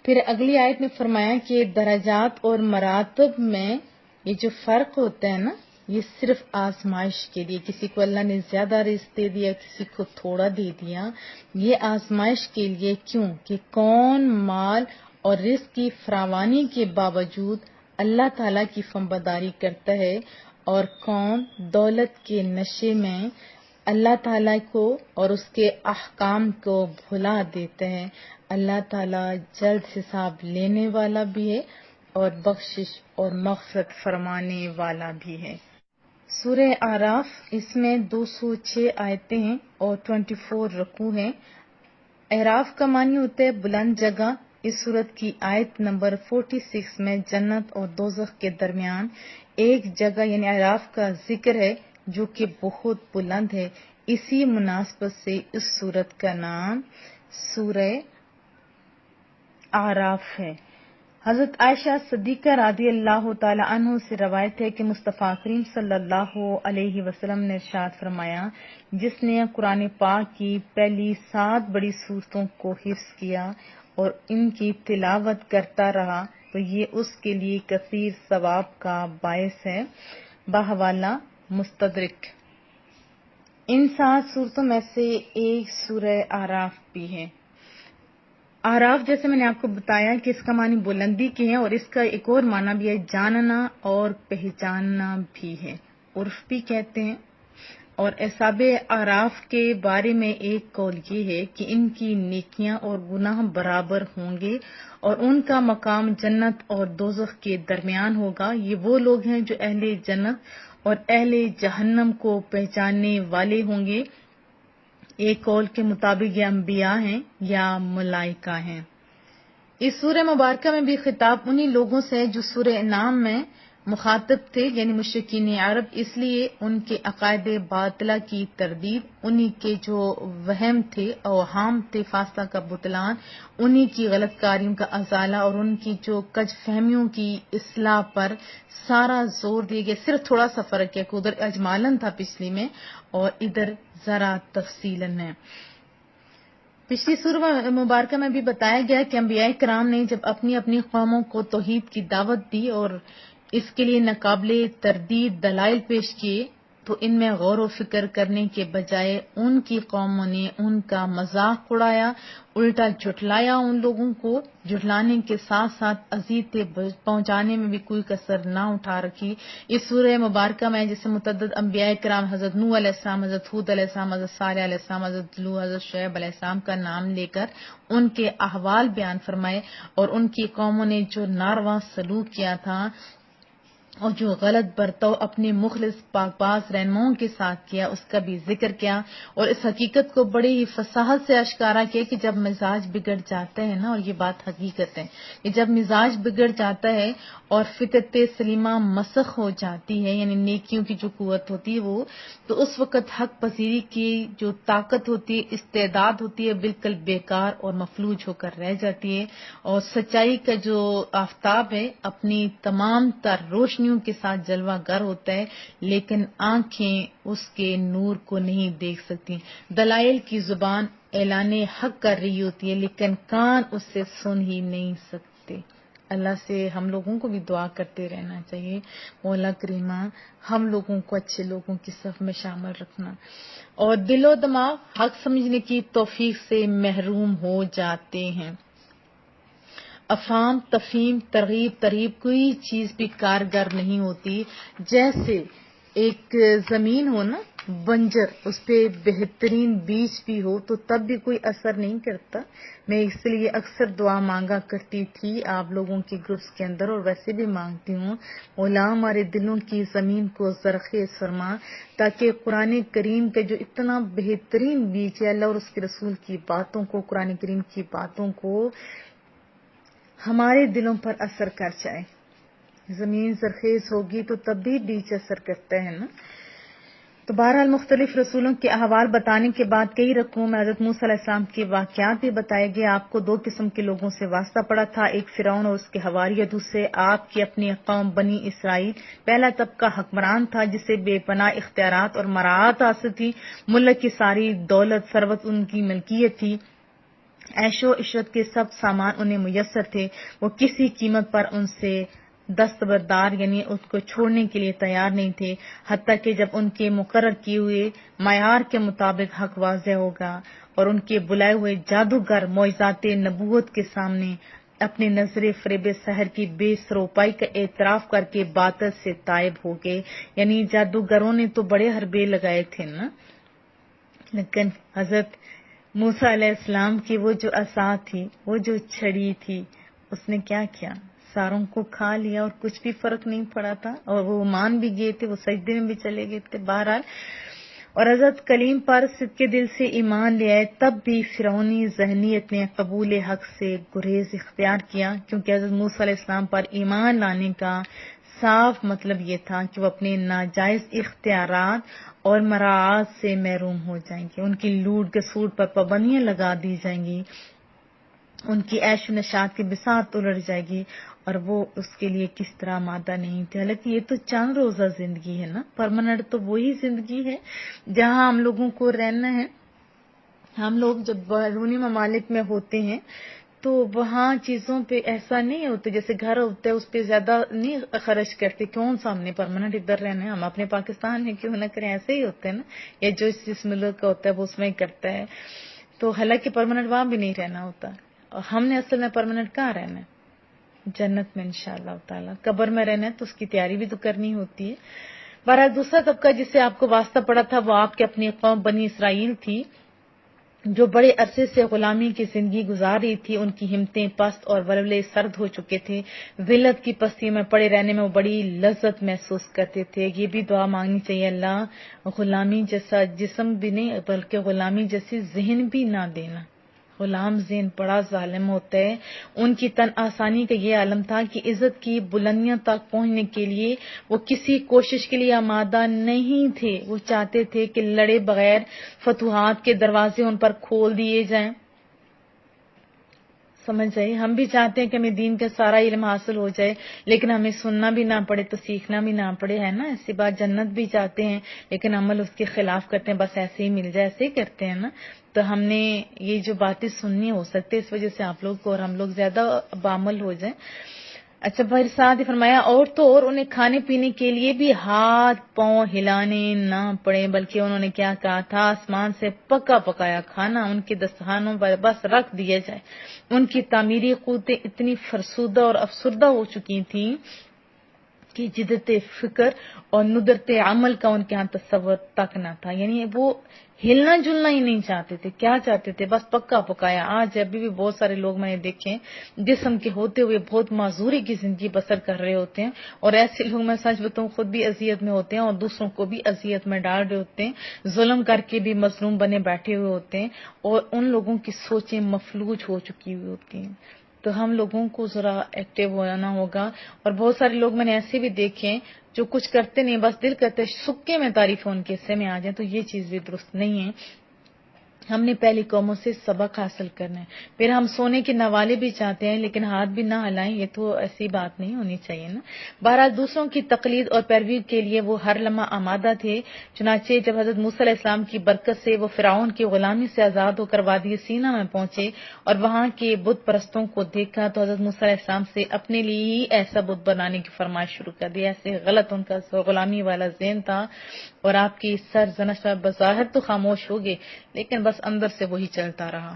پھر اگلی آیت میں فرمایا کہ درجات اور مراتب میں یہ جو فرق ہوتا ہے نا، یہ صرف آزمائش کے لیے. کسی کو اللہ نے زیادہ رزق دے دیا، کسی کو تھوڑا دے دیا، یہ آزمائش کے لیے. کیوں کہ کون مال اور رزق کی فراوانی کے باوجود اللہ تعالیٰ کی فرمانبرداری کرتا ہے، اور کون دولت کے نشے میں اللہ تعالیٰ کو اور اس کے احکام کو بھلا دیتا ہے. اللہ تعالیٰ جلد حساب لینے والا بھی ہے اور بخشش اور مغفرت فرمانے والا بھی ہے. سورہ اعراف، اس میں 206 آیتیں ہیں اور 24 رکوع ہیں. اعراف کا معنی ہوتا ہے بلند جگہ. اس سورت کی آیت نمبر 46 میں جنت اور دوزخ کے درمیان ایک جگہ یعنی اعراف کا ذکر ہے جو کہ بہت بلند ہے. اسی مناسبت سے اس سورت کا نام سورہ اعراف ہے. حضرت عائشہ صدیقہ رضی اللہ تعالی عنہ سے روایت ہے کہ مصطفیٰ کریم صلی اللہ علیہ وسلم نے ارشاد فرمایا، جس نے قرآن پاک کی پہلی 7 بڑی صورتوں کو حفظ کیا اور ان کی تلاوت کرتا رہا تو یہ اس کے لیے کثیر ثواب کا باعث ہے۔ بحوالہ مستدرک۔ ان 7 صورتوں میں سے ایک سورہ اعراف بھی ہے۔ اعراف جیسے میں نے آپ کو بتایا کہ اس کا معنی بلندی کے ہیں، اور اس کا ایک اور معنی بھی ہے جاننا اور پہچاننا بھی ہے، عرف بھی کہتے ہیں۔ اور اصحاب اعراف کے بارے میں ایک قول یہ ہے کہ ان کی نیکیاں اور گناہ برابر ہوں گے اور ان کا مقام جنت اور دوزخ کے درمیان ہوگا۔ یہ وہ لوگ ہیں جو اہل جنت اور اہل جہنم کو پہچاننے والے ہوں گے۔ ایک قول کے مطابق یہ انبیاء ہیں یا ملائکہ ہیں۔ اس سورہ مبارکہ میں بھی خطاب انہی لوگوں سے جو سورہ انعام میں مخاطب تھے، یعنی مشرکین عرب، اس لیے ان کے عقائد باطلہ کی تردید، انہی کے جو وہم تھے، اوہام تھے، فاصلہ کا بطلان، انہی کی غلط کاریوں کا ازالہ اور ان کی جو کج فہمیوں کی اصلاح پر سارا زور دیا گیا۔ صرف تھوڑا سا فرق ہے کہ ادھر اجمالاً تھا پچھلی میں اور ادھر ذرا تفصیلاً ہے۔ پچھلی سورہ مبارکہ میں بھی بتایا گیا کہ انبیاء کرام نے جب اپنی اپنی قوموں کو توحید کی دعوت دی اور اس کے لیے ناقابل تردید دلائل پیش کیے تو ان میں غور و فکر کرنے کے بجائے ان کی قوموں نے ان کا مذاق اڑایا، الٹا جھٹلایا، ان لوگوں کو جھٹلانے کے ساتھ ساتھ اذیتیں پہنچانے میں بھی کوئی کسر نہ اٹھا رکھی۔ اس سورہ مبارکہ میں جیسے متعدد انبیاء کرام، حضرت نوح علیہ السلام، حضرت ہود علیہ السلام، حضرت صالح علیہ السلام، حضرت لوط، حضرت شعیب علیہ السلام کا نام لے کر ان کے احوال بیان فرمائے اور ان کی قوموں نے جو ناروا سلوک کیا تھا اور جو غلط برتاؤ اپنے مخلص پاک باز رہنماؤں کے ساتھ کیا اس کا بھی ذکر کیا، اور اس حقیقت کو بڑی ہی فصاحت سے اشکارا کیا کہ جب مزاج بگڑ جاتا ہے نا، اور یہ بات حقیقت ہے کہ جب مزاج بگڑ جاتا ہے اور فطرت سلیمہ مسخ ہو جاتی ہے، یعنی نیکیوں کی جو قوت ہوتی ہے وہ، تو اس وقت حق پذیری کی جو طاقت ہوتی ہے، استعداد ہوتی ہے، بالکل بیکار اور مفلوج ہو کر رہ جاتی ہے، اور سچائی کا جو آفتاب ہے اپنی تمام تر روشنیوں کے ساتھ جلوہ گر ہوتا ہے، لیکن آنکھیں اس کے نور کو نہیں دیکھ سکتی۔ دلائل کی زبان اعلان حق کر رہی ہوتی ہے لیکن کان اس سے سن ہی نہیں سکتے۔ اللہ سے ہم لوگوں کو بھی دعا کرتے رہنا چاہیے، مولا کریمہ ہم لوگوں کو اچھے لوگوں کی صف میں شامل رکھنا۔ اور دل و دماغ حق سمجھنے کی توفیق سے محروم ہو جاتے ہیں۔ افہام، تفہیم، ترغیب، ترہیب کوئی چیز بھی کارگر نہیں ہوتی۔ جیسے ایک زمین ہو نا بنجر، اس پہ بہترین بیج بھی ہو تو تب بھی کوئی اثر نہیں کرتا۔ میں اس لیے اکثر دعا مانگا کرتی تھی آپ لوگوں کے گروپس کے اندر، اور ویسے بھی مانگتی ہوں، مولا ہمارے دلوں کی زمین کو زرخیز فرما تاکہ قرآن کریم کا جو اتنا بہترین بیج ہے، اللہ اور اس کے رسول کی باتوں کو، قرآن کریم کی باتوں کو ہمارے دلوں پر اثر کر جائے۔ زمین زرخیز ہوگی تو تب بھی بیج اثر کرتا ہے نا۔ تو بہرحال مختلف رسولوں کے احوال بتانے کے بعد کئی رقوع میں حضرت موسیٰ علیہ السلام کے واقعات بھی بتائے گئے۔ آپ کو 2 قسم کے لوگوں سے واسطہ پڑا تھا، ایک فرعون اور اس کے حواریہ، دوسرے آپ کی اپنی قوم بنی اسرائیل۔ پہلا طبقہ حکمران تھا جسے بے پناہ اختیارات اور مراعات حاصل تھی، ملک کی ساری دولت ثروت ان کی ملکیت تھی، عیش و عشرت کے سب سامان انہیں میسر تھے، وہ کسی قیمت پر ان سے دستبردار یعنی اس کو چھوڑنے کے لیے تیار نہیں تھے، حتیٰ کہ جب ان کے مقرر کیے ہوئے معیار کے مطابق حق واضح ہوگا اور ان کے بلائے ہوئے جادوگر معجزات نبوت کے سامنے اپنے نظر فریب سحر کی بے سروپائی کا اعتراف کر کے باطل سے تائب ہو گئے۔ یعنی جادوگروں نے تو بڑے حربے لگائے تھے نا، لیکن حضرت موسیٰ علیہ السلام کی وہ جو عصا تھی، وہ جو چھڑی تھی، اس نے کیا کیا؟ ساروں کو کھا لیا اور کچھ بھی فرق نہیں پڑا تھا، اور وہ مان بھی گئے تھے، وہ سجدے میں بھی چلے گئے تھے بہرحال۔ اور حضرت کلیم پر صدقے دل سے ایمان لے آئے، تب بھی فرعونی ذہنیت نے قبول حق سے گریز اختیار کیا، کیونکہ حضرت موسیٰ علیہ السلام پر ایمان لانے کا صاف مطلب یہ تھا کہ وہ اپنے ناجائز اختیارات اور مراعات سے محروم ہو جائیں گے، ان کی لوٹ گسوٹ پر پابندیاں لگا دی جائیں گی، ان کی عیش و نشاط کی بساط الٹ جائے گی، اور وہ اس کے لیے کس طرح آمادہ نہیں تھے. حالانکہ یہ تو چند روزہ زندگی ہے نا، پرماننٹ تو وہی زندگی ہے جہاں ہم لوگوں کو رہنا ہے. ہم لوگ جب بیرونی ممالک میں ہوتے ہیں تو وہاں چیزوں پہ ایسا نہیں ہوتا، جیسے گھر ہوتا ہے اس پہ زیادہ نہیں خرچ کرتے. کون سا ہم نے پرماننٹ ادھر رہنا ہے، ہم اپنے پاکستان میں کیوں نہ کریں، ایسے ہی ہوتے ہیں نا، یا جو جس ملک کا ہوتا ہے وہ اس میں ہی کرتا ہے. تو حالانکہ پرماننٹ وہاں بھی نہیں رہنا ہوتا، اور ہم نے اصل میں پرماننٹ کہاں رہنا ہے؟ جنت میں انشاءاللہ تعالی. قبر میں رہنا ہے تو اس کی تیاری بھی تو کرنی ہوتی ہے. بہرحال دوسرا طبقہ جس سے آپ کو واسطہ پڑا تھا وہ آپ کی اپنی قوم بنی اسرائیل تھی، جو بڑے عرصے سے غلامی کی زندگی گزار رہی تھی. ان کی ہمتیں پست اور ولولے سرد ہو چکے تھے. ذلت کی پستی میں پڑے رہنے میں وہ بڑی لذت محسوس کرتے تھے. یہ بھی دعا مانگنی چاہیے، اللہ غلامی جیسا جسم بھی نہیں بلکہ غلامی جیسی ذہن بھی نہ دینا. غلام ذہن بڑا ظالم ہوتا ہے. ان کی تن آسانی کا یہ عالم تھا کہ عزت کی بلندیاں تک پہنچنے کے لیے وہ کسی کوشش کے لیے آمادہ نہیں تھے. وہ چاہتے تھے کہ لڑے بغیر فتوحات کے دروازے ان پر کھول دیے جائیں. سمجھ جائیے، ہم بھی چاہتے ہیں کہ ہمیں دین کا سارا علم حاصل ہو جائے، لیکن ہمیں سننا بھی نہ پڑے تو سیکھنا بھی نہ پڑے، ہے نا. ایسی بات، جنت بھی چاہتے ہیں لیکن عمل اس کے خلاف کرتے ہیں، بس ایسے ہی مل جائے، ایسے ہی کرتے ہیں نا. تو ہم نے یہ جو باتیں سننی ہو سکتے اس وجہ سے آپ لوگ کو اور ہم لوگ زیادہ بعمل ہو جائیں. اچھا بھائی ساتھ ہی فرمایا، اور تو اور انہیں کھانے پینے کے لیے بھی ہاتھ پاؤں ہلانے نہ پڑے، بلکہ انہوں نے کیا کہا تھا، آسمان سے پکا پکایا کھانا ان کے دسترخوانوں پر بس رکھ دیا جائے. ان کی تعمیری قوتیں اتنی فرسودہ اور افسردہ ہو چکی تھیں کہ جدت فکر اور ندرت عمل کا ان کے ہاں تصور تک نہ تھا. یعنی وہ ہلنا جلنا ہی نہیں چاہتے تھے. کیا چاہتے تھے؟ بس پکا پکایا. آج ابھی بھی بہت سارے لوگ میں نے دیکھے جسم کے ہوتے ہوئے بہت معذوری کی زندگی بسر کر رہے ہوتے ہیں، اور ایسے لوگ میں سچ بتاؤں خود بھی اذیت میں ہوتے ہیں اور دوسروں کو بھی اذیت میں ڈال رہے ہوتے ہیں، ظلم کر کے بھی مظلوم بنے بیٹھے ہوئے ہوتے ہیں، اور ان لوگوں کی سوچیں مفلوج ہو چکی ہوئی ہوتی ہیں. تو ہم لوگوں کو ذرا ایکٹیو ہونا ہوگا. اور بہت سارے لوگ میں نے ایسے بھی دیکھے جو کچھ کرتے نہیں، بس دل کرتے سکے میں تعریف ان کے حصے میں آ جائیں، تو یہ چیز بھی درست نہیں ہے. ہم نے پہلی قوموں سے سبق حاصل کرنا ہے. پھر ہم سونے کے نوالے بھی چاہتے ہیں لیکن ہاتھ بھی نہ ہلائیں، یہ تو ایسی بات نہیں ہونی چاہیے نا. بہرحال دوسروں کی تقلید اور پیروی کے لیے وہ ہر لمحہ آمادہ تھے. چنانچہ جب حضرت موسیٰ علیہ السلام کی برکت سے وہ فرعون کی غلامی سے آزاد ہو کر وادی سینا میں پہنچے اور وہاں کے بت پرستوں کو دیکھا تو حضرت موسیٰ علیہ السلام سے اپنے لیے ہی ایسا بت بنانے کی فرمائش شروع کر دی. ایسے غلط ان کا غلامی والا ذہن تھا، اور آپ کی سرزنش پر بظاہر تو خاموش ہو گئے لیکن بس اندر سے وہی چلتا رہا.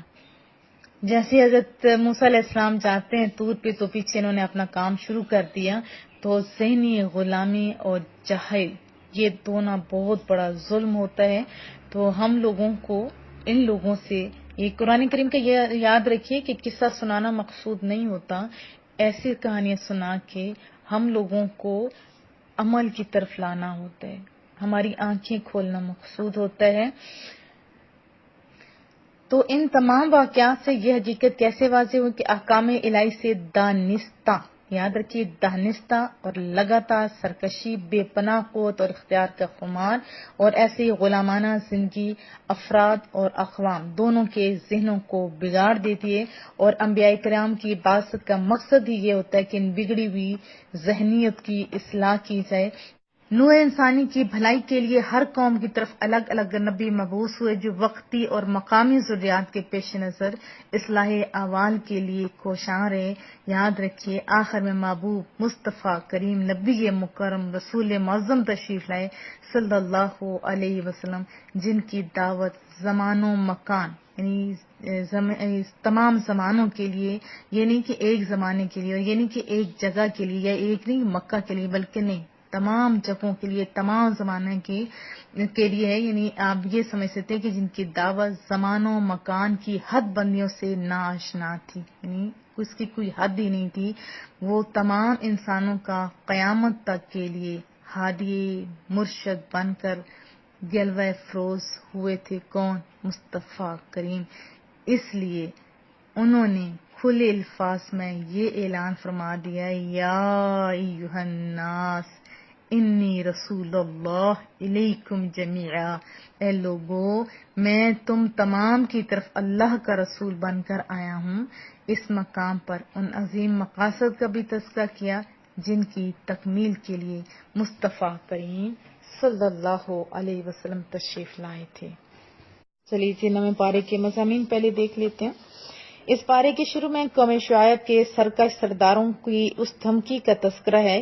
جیسے حضرت موسیٰ علیہ السلام جاتے ہیں طور پہ تو پیچھے انہوں نے اپنا کام شروع کر دیا. تو ذہنی غلامی اور جہل یہ دونوں بہت بڑا ظلم ہوتا ہے. تو ہم لوگوں کو ان لوگوں سے یہ قرآن کریم کا یہ یاد رکھیے کہ قصہ سنانا مقصود نہیں ہوتا. ایسی کہانیاں سنا کے ہم لوگوں کو عمل کی طرف لانا ہوتا ہے، ہماری آنکھیں کھولنا مقصود ہوتا ہے. تو ان تمام واقعات سے یہ حقیقت کیسے واضح ہوئی کہ احکام الہی سے دانستہ، یاد رکھیے دانستہ اور لگاتار سرکشی، بے پناہ قوت اور اختیار کا خمار اور ایسی غلامانہ زندگی افراد اور اقوام دونوں کے ذہنوں کو بگاڑ دیتی ہے. اور انبیاء کرام کی بعثت کا مقصد ہی یہ ہوتا ہے کہ ان بگڑی ہوئی ذہنیت کی اصلاح کی جائے. نوع انسانی کی بھلائی کے لیے ہر قوم کی طرف الگ الگ نبی مبعوث ہوئے جو وقتی اور مقامی ضروریات کے پیش نظر اصلاح احوال کے لیے کوشاں رہے. یاد رکھیے آخر میں محبوب مصطفیٰ کریم نبی مکرم رسول معظم تشریف لائے صلی اللہ علیہ وسلم، جن کی دعوت زمان و مکان یعنی تمام زمانوں کے لیے، یہ نہیں کہ ایک زمانے کے لیے، اور یہ نہیں کہ ایک جگہ کے لیے یا ایک نہیں مکہ کے لیے، بلکہ نہیں تمام جگہوں کے لیے، تمام زمانے کے لیے ہے. یعنی آپ یہ سمجھ سکتے ہیں کہ جن کی دعوت زمان و مکان کی حد بندیوں سے ناآشنا تھی، یعنی اس کی کوئی حد ہی نہیں تھی. وہ تمام انسانوں کا قیامت تک کے لیے ہادی مرشد بن کر جلوہ فروز ہوئے تھے. کون؟ مصطفیٰ کریم. اس لیے انہوں نے کھلے الفاظ میں یہ اعلان فرما دیا، یا ایھا الناس، انی رسول اللہ الیکم جمیعا، اے لوگو میں تم تمام کی طرف اللہ کا رسول بن کر آیا ہوں۔ اس مقام پر ان عظیم مقاصد کا بھی تذکرہ کیا جن کی تکمیل کے لیے مصطفیٰ کریم صلی اللہ علیہ وسلم تشریف لائے تھے۔ چلیے 9ویں پارے کے مضامین پہلے دیکھ لیتے ہیں۔ اس پارے کے شروع میں قوم شعیب کے سرکش سرداروں کی اس دھمکی کا تذکرہ ہے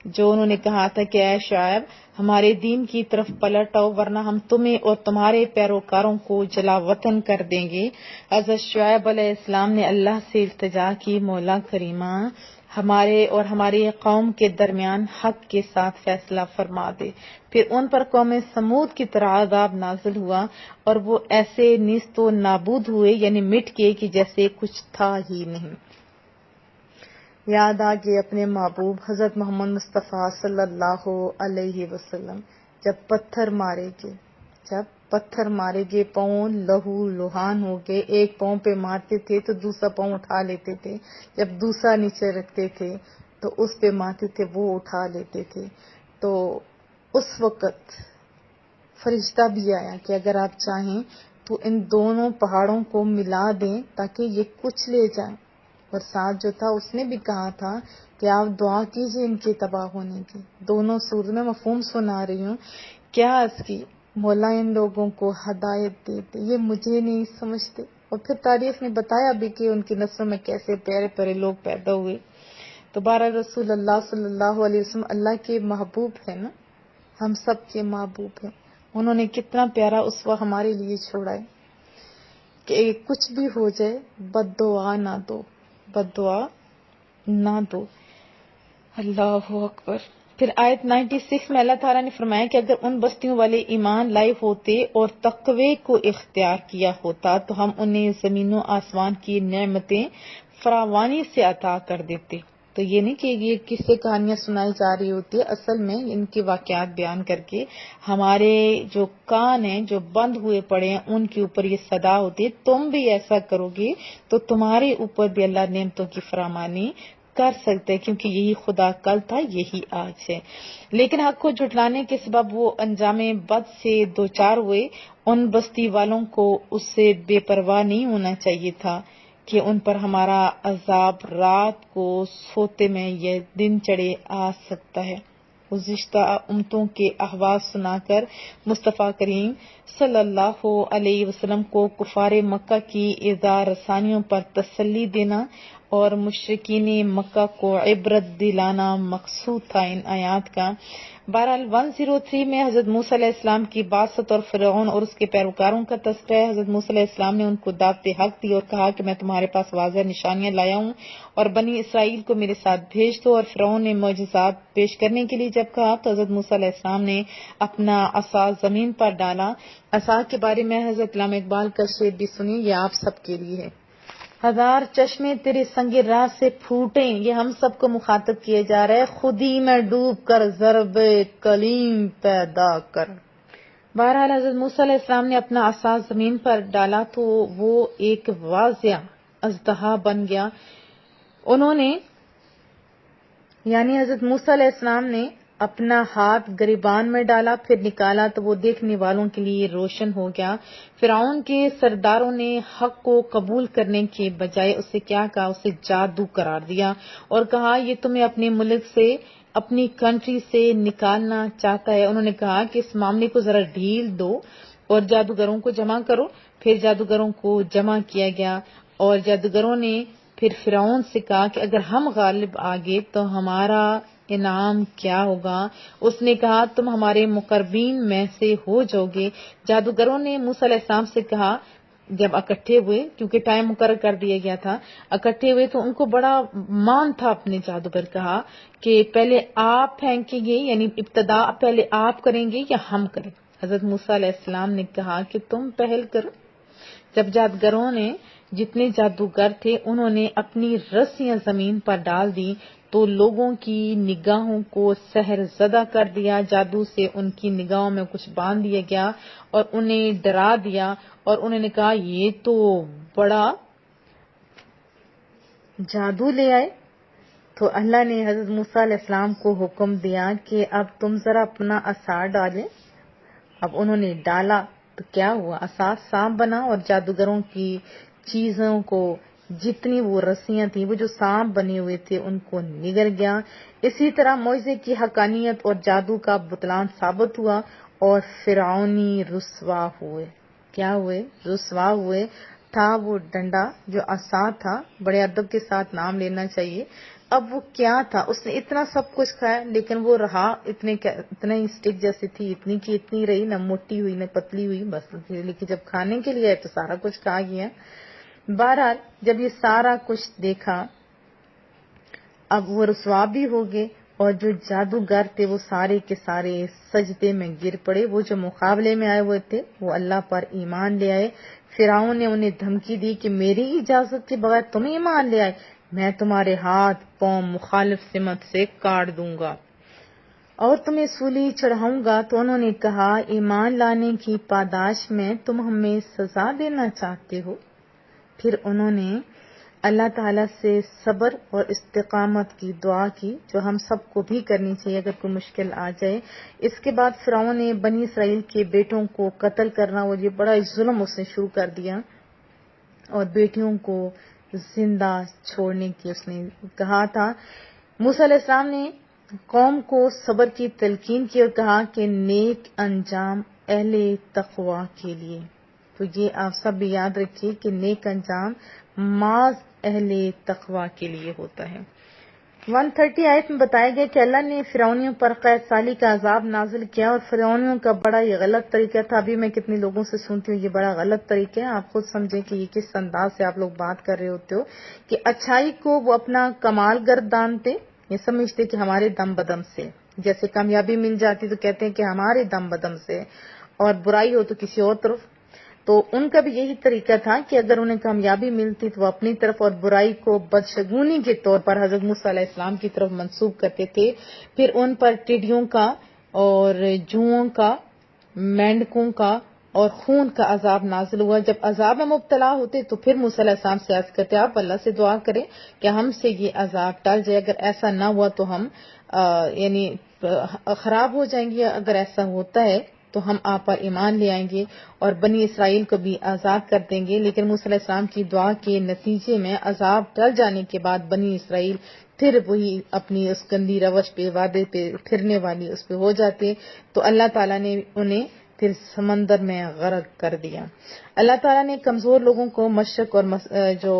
جو انہوں نے کہا تھا کہ اے شعیب ہمارے دین کی طرف پلٹ آؤ ورنہ ہم تمہیں اور تمہارے پیروکاروں کو جلا وطن کر دیں گے۔ حضرت شعیب علیہ السلام نے اللہ سے التجا کی، مولا کریمہ ہمارے اور ہماری قوم کے درمیان حق کے ساتھ فیصلہ فرما دے۔ پھر ان پر قوم سمود کی طرح عذاب نازل ہوا اور وہ ایسے نیست و نابود ہوئے، یعنی مٹ گئے کہ جیسے کچھ تھا ہی نہیں۔ یاد آ گئے اپنے محبوب حضرت محمد مصطفیٰ صلی اللہ علیہ وسلم جب پتھر مارے گئے پاؤں لہو لہان ہو گئے، ایک پاؤں پہ مارتے تھے تو دوسرا پاؤں اٹھا لیتے تھے، جب دوسرا نیچے رکھتے تھے تو اس پہ مارتے تھے وہ اٹھا لیتے تھے۔ تو اس وقت فرشتہ بھی آیا کہ اگر آپ چاہیں تو ان دونوں پہاڑوں کو ملا دیں تاکہ یہ کچھ لے جائیں، اور ساتھ جو تھا اس نے بھی کہا تھا کہ آپ دعا کیجئے ان کے تباہ ہونے کی۔ دونوں صورت میں مفہوم سنا رہی ہوں، کیا اس کی مولا ان لوگوں کو ہدایت دیتے، یہ مجھے نہیں سمجھتے۔ اور پھر تاریخ نے بتایا بھی کہ ان کی نسلوں میں کیسے پیارے پیارے لوگ پیدا ہوئے۔ تو بارہ رسول اللہ صلی اللہ علیہ وسلم اللہ کے محبوب ہیں نا، ہم سب کے محبوب ہیں۔ انہوں نے کتنا پیارا اسوہ ہمارے لیے چھوڑا ہے کہ کچھ بھی ہو جائے بد دعا نہ دو۔ اللہ اکبر۔ پھر آیت 96 میں اللہ تعالیٰ نے فرمایا کہ اگر ان بستیوں والے ایمان لائے ہوتے اور تقوی کو اختیار کیا ہوتا تو ہم انہیں زمین و آسمان کی نعمتیں فراوانی سے عطا کر دیتے۔ تو یہ نہیں کہ یہ قصے کہانیاں سنائی جا رہی ہوتی ہے، اصل میں ان کے واقعات بیان کر کے ہمارے جو کان ہیں جو بند ہوئے پڑے ہیں ان کے اوپر یہ صدا ہوتی ہے، تم بھی ایسا کرو گے تو تمہارے اوپر بھی اللہ نعمتوں کی فراوانی کر سکتے، کیونکہ یہی خدا کل تھا یہی آج ہے۔ لیکن حق کو جھٹلانے کے سبب وہ انجام بد سے دوچار ہوئے۔ ان بستی والوں کو اس سے بے پرواہ نہیں ہونا چاہیے تھا کہ ان پر ہمارا عذاب رات کو سوتے میں یہ دن چڑھے آ سکتا ہے۔ گزشتہ امتوں کے احوال سنا کر مصطفیٰ کریم صلی اللہ علیہ وسلم کو کفار مکہ کی ایذا رسانیوں پر تسلی دینا اور مشرکین مکہ کو عبرت دلانا مقصود تھا ان آیات کا۔ بہرحال 103 میں حضرت موسیٰ علیہ السلام کی بعثت اور فرعون اور اس کے پیروکاروں کا تذکرہ ہے۔ حضرت موسیٰ علیہ السلام نے ان کو دعوت حق دی اور کہا کہ میں تمہارے پاس واضح نشانیاں لایا ہوں اور بنی اسرائیل کو میرے ساتھ بھیج دو، اور فرعون نے معجزات پیش کرنے کے لیے جب کہا تو حضرت موسیٰ علیہ السلام نے اپنا عصا زمین پر ڈالا۔ عصا کے بارے میں حضرت علامہ اقبال کا شعر بھی سنی، یہ آپ سب کے لیے ہے۔ ہزار چشمے تیرے سنگ راہ سے پھوٹیں، یہ ہم سب کو مخاطب کیے جا رہے، خودی میں ڈوب کر ضرب کلیم پیدا کر۔ بہرحال حضرت موسیٰ علیہ السلام نے اپنا عصا زمین پر ڈالا تو وہ ایک واضح اژدہا بن گیا۔ انہوں نے یعنی حضرت موسیٰ علیہ السلام نے اپنا ہاتھ گریبان میں ڈالا، پھر نکالا تو وہ دیکھنے والوں کے لیے روشن ہو گیا۔ فرعون کے سرداروں نے حق کو قبول کرنے کے بجائے اسے کیا کہا، اسے جادو قرار دیا اور کہا یہ تمہیں اپنے ملک سے، اپنی کنٹری سے نکالنا چاہتا ہے۔ انہوں نے کہا کہ اس معاملے کو ذرا ڈھیل دو اور جادوگروں کو جمع کرو۔ پھر جادوگروں کو جمع کیا گیا اور جادوگروں نے پھر فرعون سے کہا کہ اگر ہم غالب آ گئے تو ہمارا انعام کیا ہوگا۔ اس نے کہا تم ہمارے مقربین میں سے ہو جاؤ گے۔ جادوگروں نے موسیٰ علیہ السلام سے کہا جب اکٹھے ہوئے، کیونکہ ٹائم مقرر کر دیا گیا تھا، اکٹھے ہوئے تو ان کو بڑا مان تھا اپنے جادو پر، کہا کہ پہلے آپ پھینکیں گے، یعنی ابتدا پہلے آپ کریں گے یا ہم کریں۔ حضرت موسیٰ علیہ السلام نے کہا کہ تم پہل کرو۔ جب جادوگروں نے جتنے جادوگر تھے انہوں نے اپنی رسیاں زمین پر ڈال دی تو لوگوں کی نگاہوں کو سحر زدہ کر دیا، جادو سے ان کی نگاہوں میں کچھ باندھ دیا گیا اور انہیں ڈرا دیا، اور انہوں نے کہا یہ تو بڑا جادو لے آئے۔ تو اللہ نے حضرت موسیٰ علیہ السلام کو حکم دیا کہ اب تم ذرا اپنا عصا ڈالیں. اب انہوں نے ڈالا تو کیا ہوا؟ عصا سانپ بنا اور جادوگروں کی چیزوں کو جتنی وہ رسیاں تھیں، وہ جو سانپ بنے ہوئے تھے، ان کو نگل گیا. اسی طرح معجزے کی حقانیت اور جادو کا بطلان ثابت ہوا اور فرعونی رسوا ہوئے. کیا ہوئے؟ رسوا ہوئے. تھا وہ ڈنڈا جو عصا تھا، بڑے ادب کے ساتھ نام لینا چاہیے. اب وہ کیا تھا؟ اس نے اتنا سب کچھ کھایا لیکن وہ رہا اتنا ہی اسٹک جیسی تھی، اتنی کی اتنی رہی، نہ موٹی ہوئی نہ پتلی ہوئی، بس. لیکن جب کھانے کے لیے آئے تو سارا کچھ کھا گیا. بہرحال جب یہ سارا کچھ دیکھا اب وہ رسوا بھی ہو گئے اور جو جادوگر تھے وہ سارے کے سارے سجدے میں گر پڑے. وہ جو مقابلے میں آئے ہوئے تھے وہ اللہ پر ایمان لے آئے. فرعون نے انہیں دھمکی دی کہ میری اجازت کے بغیر تم ایمان لے آئے، میں تمہارے ہاتھ پاؤں مخالف سمت سے کاٹ دوں گا اور تمہیں سولی چڑھاؤں گا. تو انہوں نے کہا ایمان لانے کی پاداش میں تم ہمیں سزا دینا چاہتے ہو؟ پھر انہوں نے اللہ تعالیٰ سے صبر اور استقامت کی دعا کی، جو ہم سب کو بھی کرنی چاہیے اگر کوئی مشکل آ جائے. اس کے بعد فرعون نے بنی اسرائیل کے بیٹوں کو قتل کرنا، اور یہ بڑا ظلم اس نے شروع کر دیا، اور بیٹیوں کو زندہ چھوڑنے کی اس نے کہا تھا. موسیٰ علیہ السلام نے قوم کو صبر کی تلقین کی اور کہا کہ نیک انجام اہل تقوی کے لیے. تو یہ آپ سب بھی یاد رکھیے کہ نیک انجام محض اہل تقوی کے لیے ہوتا ہے. 130 آیت میں بتایا گیا کہ اللہ نے فرعونیوں پر قید سالی کا عذاب نازل کیا، اور فرعونیوں کا بڑا یہ غلط طریقہ تھا. ابھی میں کتنے لوگوں سے سنتی ہوں یہ بڑا غلط طریقہ ہے. آپ خود سمجھیں کہ یہ کس انداز سے آپ لوگ بات کر رہے ہوتے ہو کہ اچھائی کو وہ اپنا کمال گردانتے، یہ سمجھتے کہ ہمارے دم بدم سے، جیسے کامیابی مل جاتی تو کہتے ہیں کہ ہمارے دم بدم سے، اور برائی ہو تو کسی اور طرف. تو ان کا بھی یہی طریقہ تھا کہ اگر انہیں کامیابی ملتی تو وہ اپنی طرف، اور برائی کو بدشگونی کے طور پر حضرت موسیٰ علیہ السلام کی طرف منسوب کرتے تھے. پھر ان پر ٹڈیوں کا اور جوؤں کا، مینڈکوں کا اور خون کا عذاب نازل ہوا. جب عذاب میں مبتلا ہوتے تو پھر موسیٰ علیہ السلام سے عرض کرتے آپ اللہ سے دعا کریں کہ ہم سے یہ عذاب ٹل جائے. اگر ایسا نہ ہوا تو ہم یعنی خراب ہو جائیں گے، اگر ایسا ہوتا ہے تو ہم آپ پر ایمان لے آئیں گے اور بنی اسرائیل کو بھی آزاد کر دیں گے. لیکن موسیٰ علیہ السلام کی دعا کے نتیجے میں عذاب ٹل جانے کے بعد بنی اسرائیل پھر وہی اپنی اس گندی روش پہ، وعدے پہ پھرنے والی اس پہ ہو جاتے. تو اللہ تعالیٰ نے انہیں پھر سمندر میں غرق کر دیا. اللہ تعالیٰ نے کمزور لوگوں کو مشرق اور جو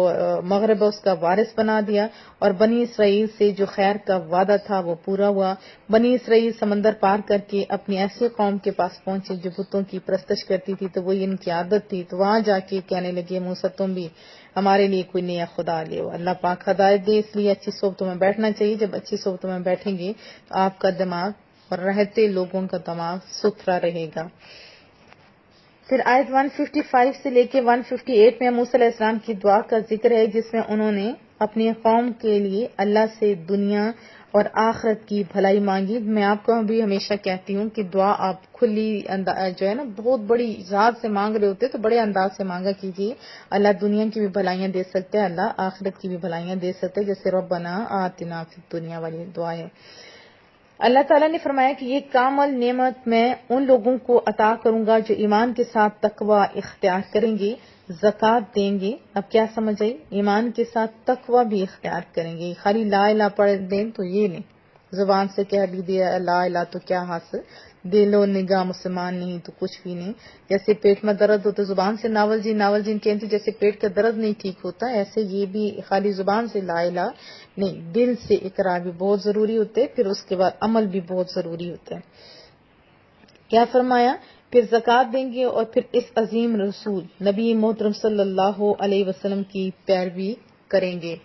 مغرب ہے اس کا وارث بنا دیا، اور بنی اسرائیل سے جو خیر کا وعدہ تھا وہ پورا ہوا. بنی اسرائیل سمندر پار کر کے اپنی ایسی قوم کے پاس پہنچے جو بتوں کی پرستش کرتی تھی، تو وہی ان کی عادت تھی. تو وہاں جا کے کہنے لگے موسیٰ تم بھی ہمارے لیے کوئی نیا خدا لے ہو. اللہ پاک ہدایت دے، اس لیے اچھی صحبتوں میں بیٹھنا چاہیے. جب اچھی صحبتوں میں بیٹھیں گے تو آپ کا دماغ اور رہتے لوگوں کا دماغ ستھرا رہے گا. پھر آیت 155 سے لے کے 158 میں موسیٰ علیہ السلام کی دعا کا ذکر ہے، جس میں انہوں نے اپنی قوم کے لیے اللہ سے دنیا اور آخرت کی بھلائی مانگی. میں آپ کو بھی ہمیشہ کہتی ہوں کہ دعا آپ کھلی جو ہے نا بہت بڑی ذات سے مانگ رہے ہوتے تو بڑے انداز سے مانگا کیجیے. اللہ دنیا کی بھی بھلائیاں دے سکتے ہیں، اللہ آخرت کی بھی بھلائیاں دے سکتے ہیں، جیسے ربنا آتنا فی الدنیا والی دعا ہے. اللہ تعالیٰ نے فرمایا کہ یہ کامل نعمت میں ان لوگوں کو عطا کروں گا جو ایمان کے ساتھ تقوی اختیار کریں گے، زکوٰۃ دیں گے. اب کیا سمجھ آئی؟ ایمان کے ساتھ تقوی بھی اختیار کریں گے. خالی لا الہ پڑھ دیں تو یہ نہیں، زبان سے کہہ بھی دیا لا الہ تو کیا حاصل، دل و نگاہ مسلمان نہیں تو کچھ بھی نہیں. جیسے پیٹ میں درد ہو تو زبان سے ناول جی کہتے، جیسے پیٹ کا درد نہیں ٹھیک ہوتا ایسے یہ بھی خالی زبان سے لا الہ نہیں، دل سے اقرار بھی بہت ضروری ہوتے، پھر اس کے بعد عمل بھی بہت ضروری ہوتا ہے. کیا فرمایا؟ پھر زکوٰۃ دیں گے اور پھر اس عظیم رسول نبی محترم صلی اللہ علیہ وسلم کی پیروی کریں گے.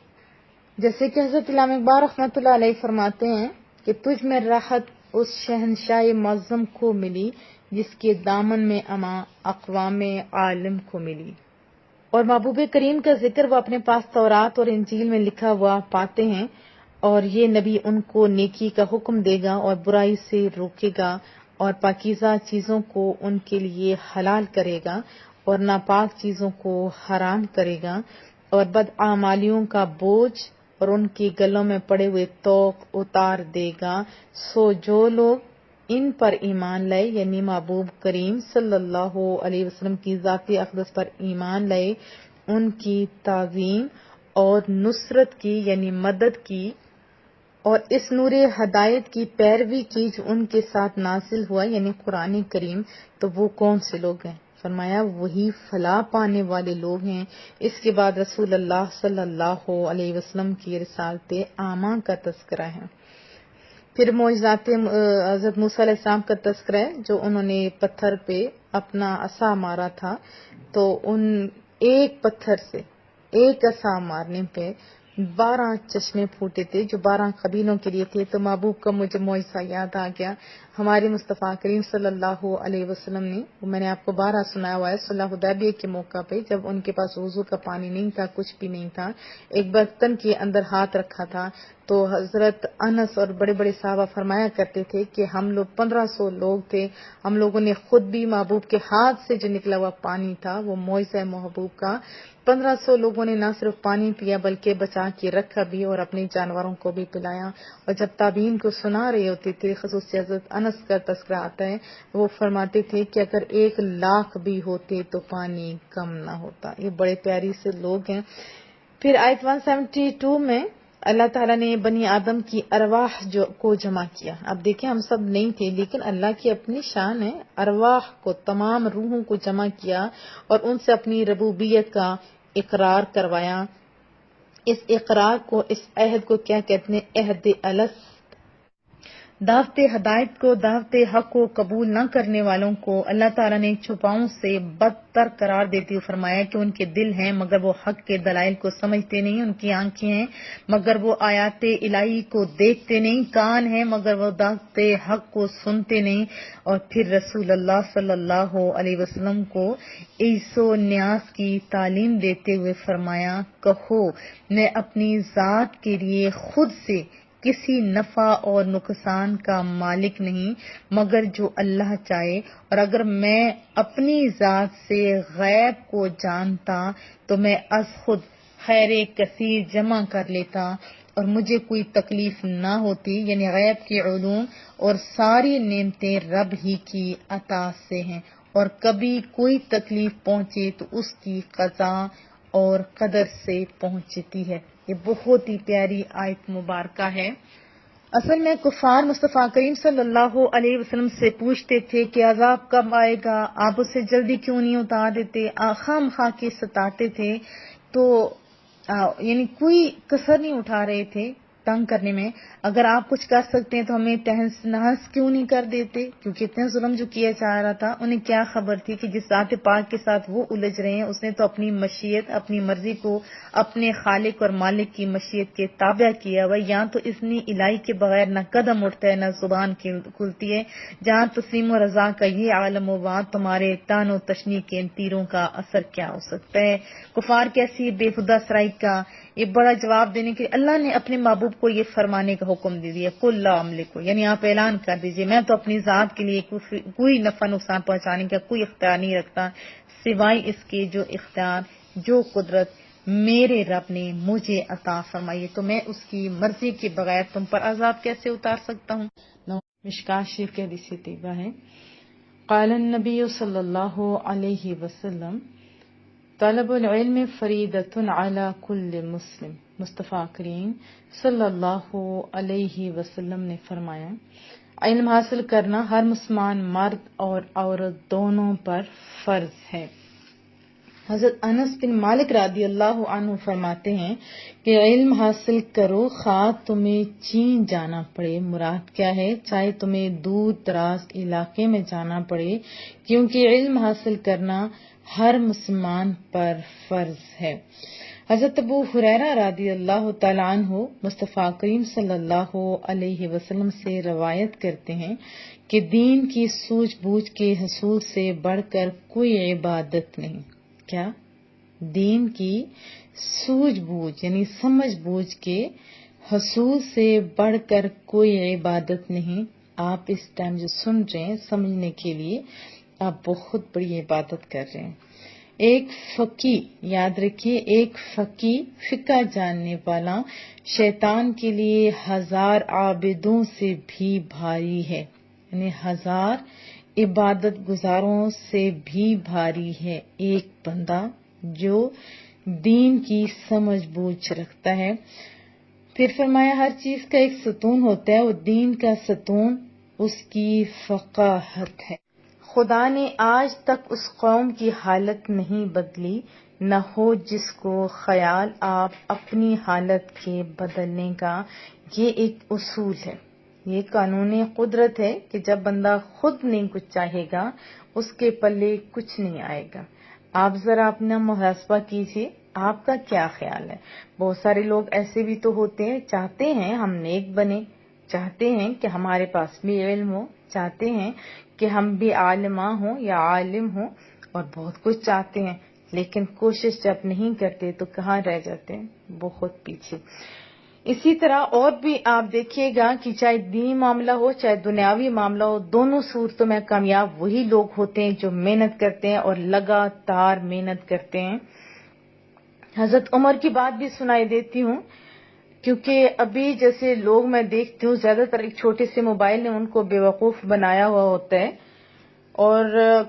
جیسے کہ حضرت علامہ اقبال رحمۃ اللہ علیہ فرماتے ہیں کہ تجھ میں راحت اس شہنشاہ معظم کو ملی جس کے دامن میں اما اقوام عالم کو ملی. اور محبوب کریم کا ذکر وہ اپنے پاس تورات اور انجیل میں لکھا ہوا پاتے ہیں، اور یہ نبی ان کو نیکی کا حکم دے گا اور برائی سے روکے گا اور پاکیزہ چیزوں کو ان کے لیے حلال کرے گا اور ناپاک چیزوں کو حرام کرے گا، اور بدعمالیوں کا بوجھ اور ان کے گلوں میں پڑے ہوئے طوق اتار دے گا۔ سو جو لوگ ان پر ایمان لائے یعنی محبوب کریم صلی اللہ علیہ وسلم کی ذات اقدس پر ایمان لائے، ان کی تعظیم اور نصرت کی یعنی مدد کی اور اس نور ہدایت کی پیروی کی جو ان کے ساتھ نازل ہوا یعنی قرآن کریم، تو وہ کون سے لوگ ہیں؟ فرمایا وہی فلاح پانے والے لوگ ہیں۔ اس کے بعد رسول اللہ صلی اللہ علیہ وسلم کی رسالت عامہ کا تذکرہ ہے، پھر معجزات حضرت موسیٰ علیہ السلام کا تذکرہ ہے جو انہوں نے پتھر پہ اپنا عصا مارا تھا، تو ان ایک پتھر سے ایک عصا مارنے پہ 12 چشمے پھوٹے تھے جو 12 قبیلوں کے لیے تھے۔ تو محبوب کا مجھے معجزہ یاد آ گیا، ہمارے مصطفیٰ کریم صلی اللہ علیہ وسلم نے، میں نے آپ کو 12 سنایا ہوا ہے، صلح حدیبیہ کے موقع پہ جب ان کے پاس وضو کا پانی نہیں تھا، کچھ بھی نہیں تھا، ایک برتن کے اندر ہاتھ رکھا تھا، تو حضرت انس اور بڑے بڑے صحابہ فرمایا کرتے تھے کہ ہم لوگ 1500 لوگ تھے، ہم لوگوں نے خود بھی محبوب کے ہاتھ سے جو نکلا ہوا پانی تھا وہ معجزہ محبوب کا، 1500 لوگوں نے نہ صرف پانی پیا بلکہ بچا کے رکھا بھی اور اپنے جانوروں کو بھی پلایا۔ اور جب تابعین کو سنا رہے ہوتے تھے، خصوصی حضرت انس کا تذکرہ آتا ہے، وہ فرماتے تھے کہ اگر 1,00,000 بھی ہوتے تو پانی کم نہ ہوتا۔ یہ بڑے پیاری سے لوگ ہیں۔ پھر آیت 172 میں اللہ تعالیٰ نے بنی آدم کی ارواح کو جمع کیا۔ اب دیکھیں ہم سب نہیں تھے لیکن اللہ کی اپنی شان ہے، ارواح کو، تمام روحوں کو جمع کیا اور ان سے اپنی ربوبیت کا اقرار کروایا۔ اس اقرار کو، اس عہد کو کیا کہتے ہیں؟ عہد الست۔ دعوت ہدایت کو، دعوت حق کو قبول نہ کرنے والوں کو اللہ تعالیٰ نے چھپاؤں سے بدتر قرار دیتے ہوئے فرمایا کہ ان کے دل ہیں مگر وہ حق کے دلائل کو سمجھتے نہیں، ان کی آنکھیں ہیں مگر وہ آیات الہی کو دیکھتے نہیں، کان ہیں مگر وہ دعوت حق کو سنتے نہیں۔ اور پھر رسول اللہ صلی اللہ علیہ وسلم کو عیس و نیاز کی تعلیم دیتے ہوئے فرمایا، کہو میں اپنی ذات کے لیے خود سے کسی نفع اور نقصان کا مالک نہیں مگر جو اللہ چاہے، اور اگر میں اپنی ذات سے غیب کو جانتا تو میں از خود خیر کثیر جمع کر لیتا اور مجھے کوئی تکلیف نہ ہوتی، یعنی غیب کے علوم اور ساری نعمتیں رب ہی کی عطا سے ہیں، اور کبھی کوئی تکلیف پہنچے تو اس کی قضا اور قدر سے پہنچتی ہے۔ یہ بہت ہی پیاری آیت مبارکہ ہے۔ اصل میں کفار مصطفیٰ کریم صلی اللہ علیہ وسلم سے پوچھتے تھے کہ عذاب کب آئے گا، آپ اسے جلدی کیوں نہیں اتار دیتے، خام خواہ کے ستاتے تھے، تو یعنی کوئی کسر نہیں اٹھا رہے تھے تنگ کرنے میں۔ اگر آپ کچھ کر سکتے ہیں تو ہمیں تہس نہس کیوں نہیں کر دیتے، کیونکہ اتنے ظلم جو کیا جا رہا تھا، انہیں کیا خبر تھی کہ جس ذات پاک کے ساتھ وہ الجھ رہے ہیں اس نے تو اپنی مشیت، اپنی مرضی کو اپنے خالق اور مالک کی مشیت کے تابع کیا ہوا۔ یہاں تو اذن الہی کے بغیر نہ قدم اٹھتا ہے نہ زبان کھلتی ہے، جہاں تسلیم و رضا کا یہ عالم و وہاں تمہارے تان و تشنیع کے ان تیروں کا اثر کیا ہو سکتا ہے۔ کفار کیسی بے خدا سرائی کا یہ بڑا جواب دینے کے اللہ نے اپنے محبوب کو یہ فرمانے کا حکم دے دیا، قل لا املک، یعنی آپ اعلان کر دیجئے میں تو اپنی ذات کے لیے کوئی نفع نقصان پہنچانے کا کوئی اختیار نہیں رکھتا سوائے اس کے جو اختیار، جو قدرت میرے رب نے مجھے عطا فرمائی، تو میں اس کی مرضی کے بغیر تم پر عذاب کیسے اتار سکتا ہوں۔ مشکاۃ شریف کے حدیث طیبہ ہے، قال النبی صلی اللہ علیہ وسلم طلب العلم فریضۃ علی کل مسلم۔ مصطفیٰ کریم صلی اللہ علیہ وسلم نے فرمایا علم حاصل کرنا ہر مسلمان مرد اور عورت دونوں پر فرض ہے۔ حضرت انس بن مالک رضی اللہ عنہ فرماتے ہیں کہ علم حاصل کرو خواہ تمہیں چین جانا پڑے، مراد کیا ہے؟ چاہے تمہیں دور دراز علاقے میں جانا پڑے، کیونکہ علم حاصل کرنا ہر مسلمان پر فرض ہے۔ حضرت ابو ہریرہ رضی اللہ تعالیٰ عنہ مصطفیٰ کریم صلی اللہ علیہ وسلم سے روایت کرتے ہیں کہ دین کی سوجھ بوجھ کے حصول سے بڑھ کر کوئی عبادت نہیں۔ کیا؟ دین کی سوجھ بوجھ یعنی سمجھ بوجھ کے حصول سے بڑھ کر کوئی عبادت نہیں۔ آپ اس ٹائم جو سن رہے ہیں سمجھنے کے لیے آپ بہت بڑی عبادت کر رہے ہیں۔ ایک فقی، یاد رکھیے، ایک فقی فقہ جاننے والا شیطان کے لیے 1000 عابدوں سے بھی بھاری ہے، یعنی 1000 عبادت گزاروں سے بھی بھاری ہے ایک بندہ جو دین کی سمجھ بوجھ رکھتا ہے۔ پھر فرمایا ہر چیز کا ایک ستون ہوتا ہے، اور دین کا ستون اس کی فقاہت ہے۔ خدا نے آج تک اس قوم کی حالت نہیں بدلی، نہ ہو جس کو خیال آپ اپنی حالت کے بدلنے کا۔ یہ ایک اصول ہے، یہ قانون قدرت ہے کہ جب بندہ خود نہیں کچھ چاہے گا اس کے پلے کچھ نہیں آئے گا۔ آپ ذرا اپنا محاسبہ کیجئے، آپ کا کیا خیال ہے؟ بہت سارے لوگ ایسے بھی تو ہوتے ہیں، چاہتے ہیں ہم نیک بنے، چاہتے ہیں کہ ہمارے پاس بھی علم ہو، چاہتے ہیں کہ ہم بھی عالمہ ہوں یا عالم ہوں، اور بہت کچھ چاہتے ہیں، لیکن کوشش جب نہیں کرتے تو کہاں رہ جاتے ہیں؟ بہت پیچھے۔ اسی طرح اور بھی آپ دیکھیے گا کہ چاہے دینی معاملہ ہو چاہے دنیاوی معاملہ ہو، دونوں صورتوں میں کامیاب وہی لوگ ہوتے ہیں جو محنت کرتے ہیں اور لگاتار محنت کرتے ہیں۔ حضرت عمر کی بات بھی سنائی دیتی ہوں، کیونکہ ابھی جیسے لوگ میں دیکھتی ہوں زیادہ تر ایک چھوٹے سے موبائل نے ان کو بے وقوف بنایا ہوا ہوتا ہے، اور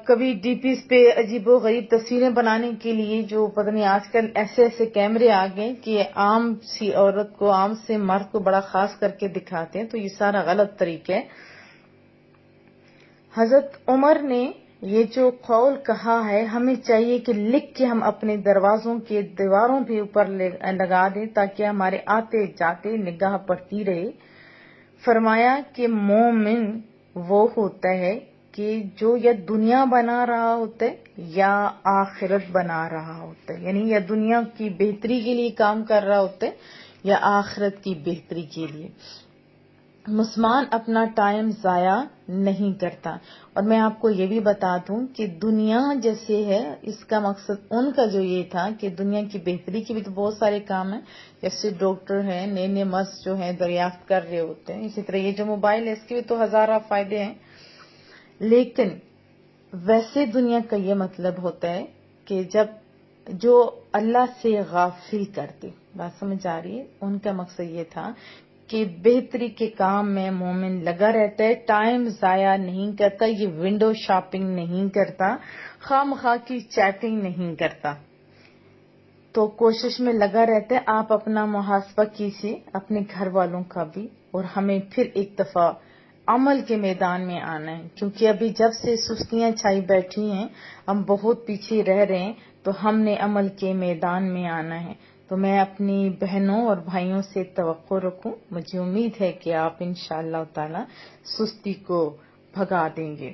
کبھی ڈی پیز پہ عجیب و غریب تصویریں بنانے کے لیے جو پتہ نہیں آج کل ایسے ایسے کیمرے آ گئے کہ عام سی عورت کو، عام سے مرد کو بڑا خاص کر کے دکھاتے ہیں، تو یہ سارا غلط طریقہ ہے۔ حضرت عمر نے یہ جو قول کہا ہے، ہمیں چاہیے کہ لکھ کے ہم اپنے دروازوں کے دیواروں بھی اوپر لگا دیں تاکہ ہمارے آتے جاتے نگاہ پڑتی رہے۔ فرمایا کہ مومن وہ ہوتا ہے کہ جو یا دنیا بنا رہا ہوتا ہے یا آخرت بنا رہا ہوتا ہے، یعنی یا دنیا کی بہتری کے لیے کام کر رہا ہوتا ہے یا آخرت کی بہتری کے لیے۔ مسلمان اپنا ٹائم ضائع نہیں کرتا۔ اور میں آپ کو یہ بھی بتا دوں کہ دنیا جیسے ہے، اس کا مقصد ان کا جو یہ تھا کہ دنیا کی بہتری کے بھی تو بہت سارے کام ہیں، جیسے ڈاکٹر ہیں، نئے نئے مرض جو ہیں دریافت کر رہے ہوتے ہیں، اسی طرح یہ جو موبائل ہے اس کے بھی تو ہزارہ فائدے ہیں، لیکن ویسے دنیا کا یہ مطلب ہوتا ہے کہ جب جو اللہ سے غافل کرتے، بات سمجھ آ رہی ہے، ان کا مقصد یہ تھا کہ بہتری کے کام میں مومن لگا رہتا ہے، ٹائم ضائع نہیں کرتا، یہ ونڈو شاپنگ نہیں کرتا، خواہ مخواہ کی چیٹنگ نہیں کرتا، تو کوشش میں لگا رہتا ہے۔ آپ اپنا محاسبہ کیجیے، اپنے گھر والوں کا بھی، اور ہمیں پھر ایک دفعہ عمل کے میدان میں آنا ہے، کیونکہ ابھی جب سے سستیاں چھائی بیٹھی ہیں، ہم بہت پیچھے رہ رہے ہیں، تو ہم نے عمل کے میدان میں آنا ہے۔ تو میں اپنی بہنوں اور بھائیوں سے توقع رکھوں، مجھے امید ہے کہ آپ انشاءاللہ تعالی سستی کو بھگا دیں گے۔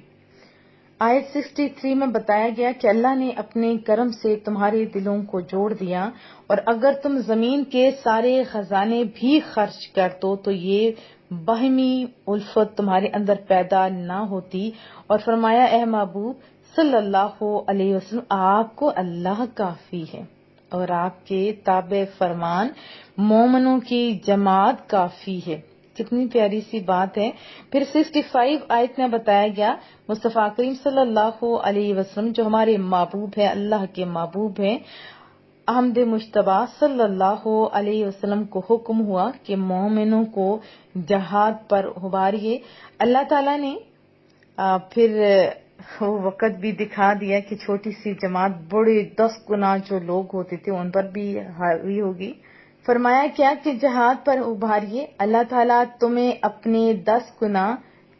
آیت 63 میں بتایا گیا کہ اللہ نے اپنے کرم سے تمہارے دلوں کو جوڑ دیا، اور اگر تم زمین کے سارے خزانے بھی خرچ کر دو تو یہ باہمی الفت تمہارے اندر پیدا نہ ہوتی، اور فرمایا اے محبوب صلی اللہ علیہ وسلم آپ کو اللہ کافی ہے، اور آپ کے تابع فرمان مومنوں کی جماعت کافی ہے۔ کتنی پیاری سی بات ہے۔ پھر 65 آیت میں بتایا گیا مصطفیٰ کریم صلی اللہ علیہ وسلم جو ہمارے محبوب ہیں، اللہ کے محبوب ہیں، احمد مجتبیٰ صلی اللہ علیہ وسلم کو حکم ہوا کہ مومنوں کو جہاد پر ابھاریے۔ اللہ تعالیٰ نے پھر وہ وقت بھی دکھا دیا کہ چھوٹی سی جماعت بڑے 10 گنا جو لوگ ہوتے تھے ان پر بھی حاوی ہوگی۔ فرمایا کیا کہ جہاد پر ابھاریے، اللہ تعالیٰ تمہیں اپنے 10 گنا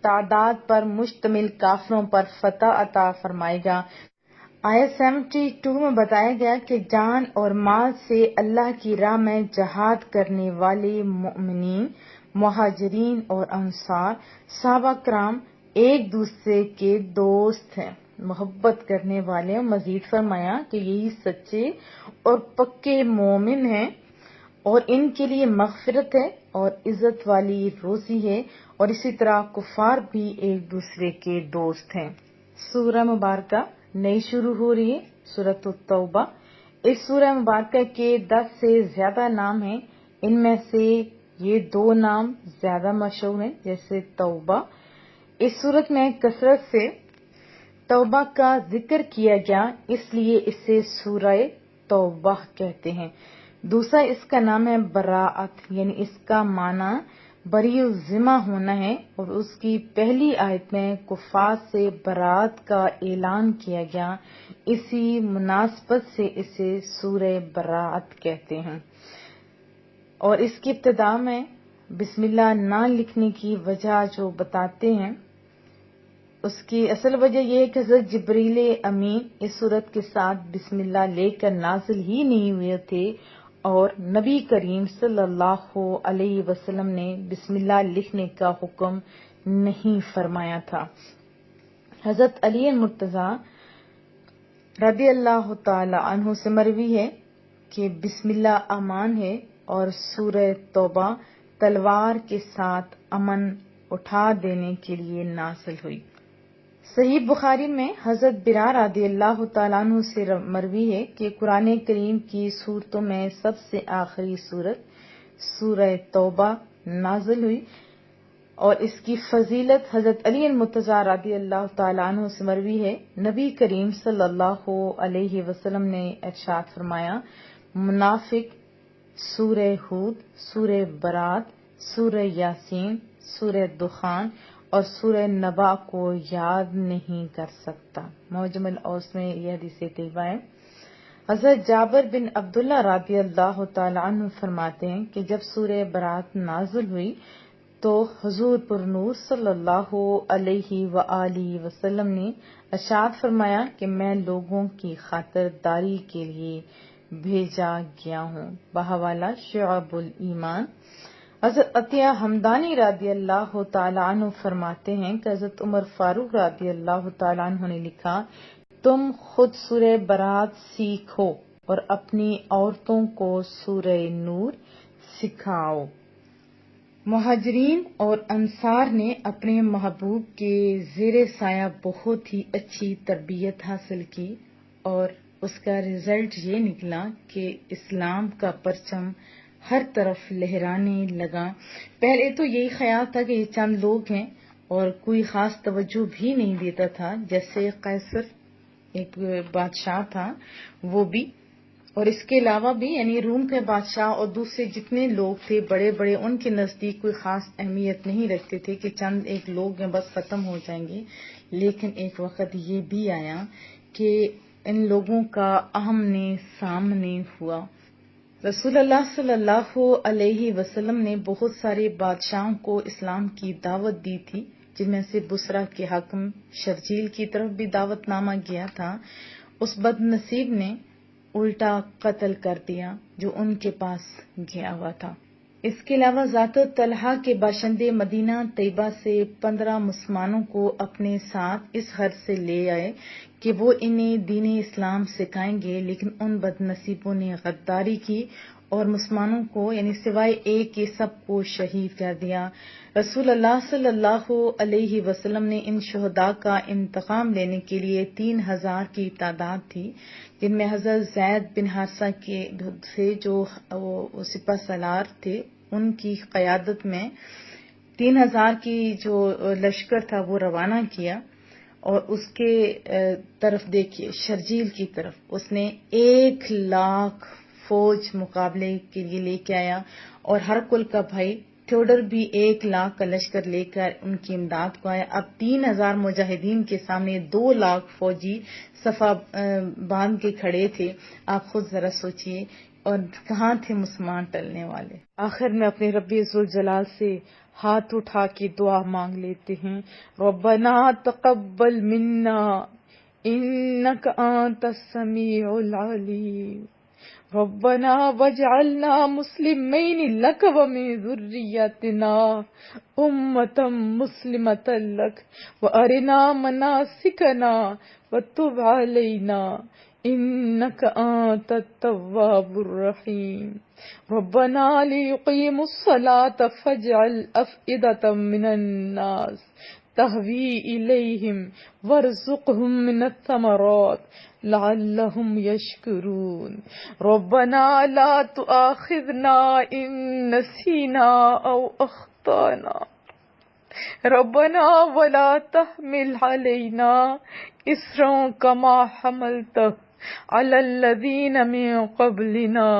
تعداد پر مشتمل کافروں پر فتح عطا فرمائے گا۔ آیت 72 میں بتایا گیا کہ جان اور مال سے اللہ کی راہ میں جہاد کرنے والے مومنین، مہاجرین اور انصار، صحابہ کرام ایک دوسرے کے دوست ہیں، محبت کرنے والے ہیں۔ مزید فرمایا کہ یہی سچے اور پکے مومن ہیں، اور ان کے لیے مغفرت ہے اور عزت والی روزی ہے، اور اسی طرح کفار بھی ایک دوسرے کے دوست ہیں۔ سورہ مبارکہ نئی شروع ہو رہی ہے، سورۃ التوبہ۔ اس سورہ مبارکہ کے 10 سے زیادہ نام ہیں، ان میں سے یہ 2 نام زیادہ مشہور ہیں، جیسے توبہ۔ اس سورت میں کثرت سے توبہ کا ذکر کیا گیا، اس لیے اسے سورہ توبہ کہتے ہیں۔ دوسرا اس کا نام ہے براءت، یعنی اس کا معنی بری الذمہ ہونا ہے، اور اس کی پہلی آیت میں کفار سے براءت کا اعلان کیا گیا، اسی مناسبت سے اسے سورہ براءت کہتے ہیں۔ اور اس کی ابتدا میں بسم اللہ نہ لکھنے کی وجہ جو بتاتے ہیں، اس کی اصل وجہ یہ ہے کہ حضرت جبریل امین اس صورت کے ساتھ بسم اللہ لے کر نازل ہی نہیں ہوئے تھے، اور نبی کریم صلی اللہ علیہ وسلم نے بسم اللہ لکھنے کا حکم نہیں فرمایا تھا۔ حضرت علی مرتضیٰ رضی اللہ تعالی عنہ سے مروی ہے کہ بسم اللہ امان ہے، اور سورہ توبہ تلوار کے ساتھ امن اٹھا دینے کے لیے نازل ہوئی۔ صحیح بخاری میں حضرت برار رضی اللہ تعالیٰ عنہ سے مروی ہے کہ قرآن کریم کی سورتوں میں سب سے آخری سورت سورہ توبہ نازل ہوئی، اور اس کی فضیلت حضرت علی مرتضیٰ رضی اللہ تعالیٰ عنہ سے مروی ہے۔ نبی کریم صلی اللہ علیہ وسلم نے ارشاد فرمایا، منافق سورہ ہود، سورہ برات، سورہ یاسین، سورہ دخان اور سورہ نبا کو یاد نہیں کر سکتا۔ معجم الاوس میں یہ حدیث طیبہ ہے۔ حضرت جابر بن عبداللہ رضی اللہ تعالی عنہ فرماتے ہیں کہ جب سورہ برات نازل ہوئی تو حضور پر نور صلی اللہ علیہ وآلہ وسلم نے ارشاد فرمایا کہ میں لوگوں کی خاطر داری کے لیے بھیجا گیا ہوں، بحوالہ شعب الایمان۔ حضرت عطیہ ہمدانی رضی اللہ تعالی عنہ فرماتے ہیں کہ حضرت عمر فاروق رضی اللہ تعالی عنہ نے لکھا، تم خود سورہ برات سیکھو اور اپنی عورتوں کو سورہ نور سکھاؤ۔ مہاجرین اور انصار نے اپنے محبوب کے زیر سایہ بہت ہی اچھی تربیت حاصل کی، اور اس کا رزلٹ یہ نکلا کہ اسلام کا پرچم ہر طرف لہرانے لگا۔ پہلے تو یہی خیال تھا کہ یہ چند لوگ ہیں اور کوئی خاص توجہ بھی نہیں دیتا تھا، جیسے قیصر ایک بادشاہ تھا وہ بھی، اور اس کے علاوہ بھی یعنی روم کے بادشاہ اور دوسرے جتنے لوگ تھے بڑے بڑے، ان کے نزدیک کوئی خاص اہمیت نہیں رکھتے تھے کہ چند ایک لوگ ہیں بس ختم ہو جائیں گے۔ لیکن ایک وقت یہ بھی آیا کہ ان لوگوں کا آمنے سامنے ہوا۔ رسول اللہ صلی اللہ علیہ وسلم نے بہت سارے بادشاہوں کو اسلام کی دعوت دی تھی، جن میں سے بصرہ کے حاکم شرجیل کی طرف بھی دعوت نامہ گیا تھا۔ اس بد نصیب نے الٹا قتل کر دیا جو ان کے پاس گیا ہوا تھا۔ اس کے علاوہ ذات طلحہ کے باشندے مدینہ طیبہ سے 15 مسلمانوں کو اپنے ساتھ اس غرض سے لے آئے کہ وہ انہیں دین اسلام سکھائیں گے، لیکن ان بد نصیبوں نے غداری کی اور مسلمانوں کو یعنی سوائے ایک کے سب کو شہید کر دیا۔ رسول اللہ صلی اللہ علیہ وسلم نے ان شہداء کا انتقام لینے کے لیے 3000 کی تعداد تھی، جن میں حضرت زید بن حارثہ کے سے جو سپہ سالار تھے ان کی قیادت میں 3000 کی جو لشکر تھا وہ روانہ کیا، اور اس کے طرف دیکھیے شرجیل کی طرف اس نے 1,00,000 فوج مقابلے کے لیے لے کے آیا، اور ہر کل کا بھائی تھیوڈر بھی 1,00,000 کا لشکر لے کر ان کی امداد کو آیا۔ اب 3000 مجاہدین کے سامنے 2,00,000 فوجی صفا باندھ کے کھڑے تھے۔ آپ خود ذرا سوچئے، اور کہاں تھے مسلمان ٹلنے والے۔ آخر میں اپنے رب ذوالجلال سے ہاتھ اٹھا کے دعا مانگ لیتے ہیں، ربنا تقبل منا انک انت السمیع العلیم، ربنا واجعلنا مسلمین لک ومن ذریتنا امۃ مسلمۃ لک وارنا مناسکنا وتب علینا انک انت التواب الرحیم، ربنا لیقیموا الصلاة فاجعل افئدة من الناس تهوی الیہم وارزقہم من الثمرات لعلہم یشکرون، ربنا لا تؤاخذنا ان نسینا او اخطانا ربنا ولا تحمل علينا إصرا كما حملته على الذين من قبلنا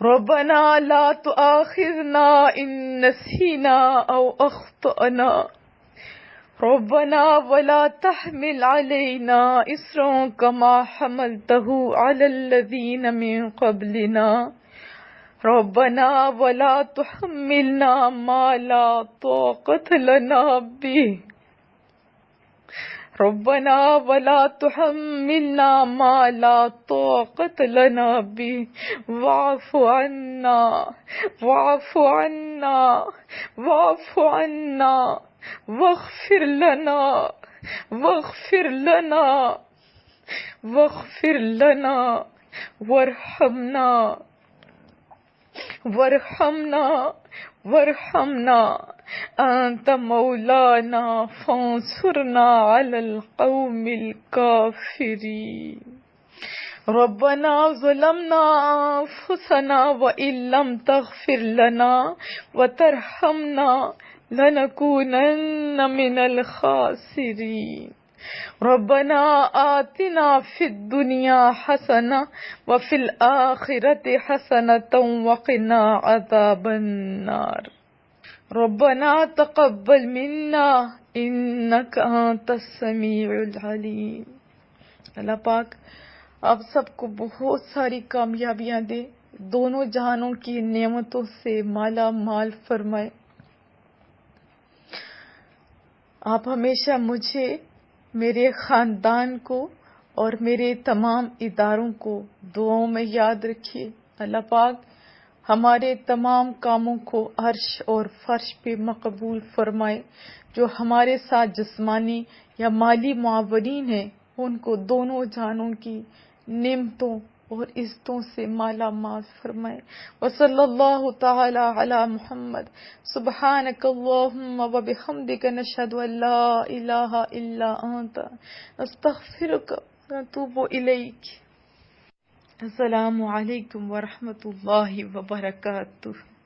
ربنا لا تؤاخذنا إن نسينا أو أخطأنا ربنا ولا تحمل علينا إصرا كما حملته على الذين من قبلنا ربنا ولا تحملنا ما لا طاقة لنا به ربنا ولا تحملنا ما لا طاقة لنا به واعف عنا واعف عنا واعف عنا واغفر لنا واغفر لنا واغفر لنا وارحمنا وارحمنا وارحمنا أنت مولانا فانصرنا على القوم الكافرين ربنا ظلمنا أنفسنا وإن لم تغفر لنا وترحمنا لنكونن من الخاسرين ربنا آتنا في الدنيا حسنة وفي الآخرة حسنة وقنا عذاب النار ربنا تقبل منا إنك أنت السميع العليم۔ اللہ پاک آپ سب کو بہت ساری کامیابیاں دے، دونوں جہانوں کی نعمتوں سے مالا مال فرمائے۔ آپ ہمیشہ مجھے، میرے خاندان کو اور میرے تمام اداروں کو دعاؤں میں یاد رکھیے۔ اللہ پاک ہمارے تمام کاموں کو عرش اور فرش پہ مقبول فرمائے۔ جو ہمارے ساتھ جسمانی یا مالی معاونین ہیں ان کو دونوں جہانوں کی نعمتوں اور عزتوں سے مالا مال فرمائے۔ وصلی اللہ تعالی علی محمد۔ سبحانک اللہم وبحمدک، نشہد ان لا الہ الا انت، نستغفرک ونتوب الیک۔ السلام علیکم ورحمۃ اللہ وبرکاتہ۔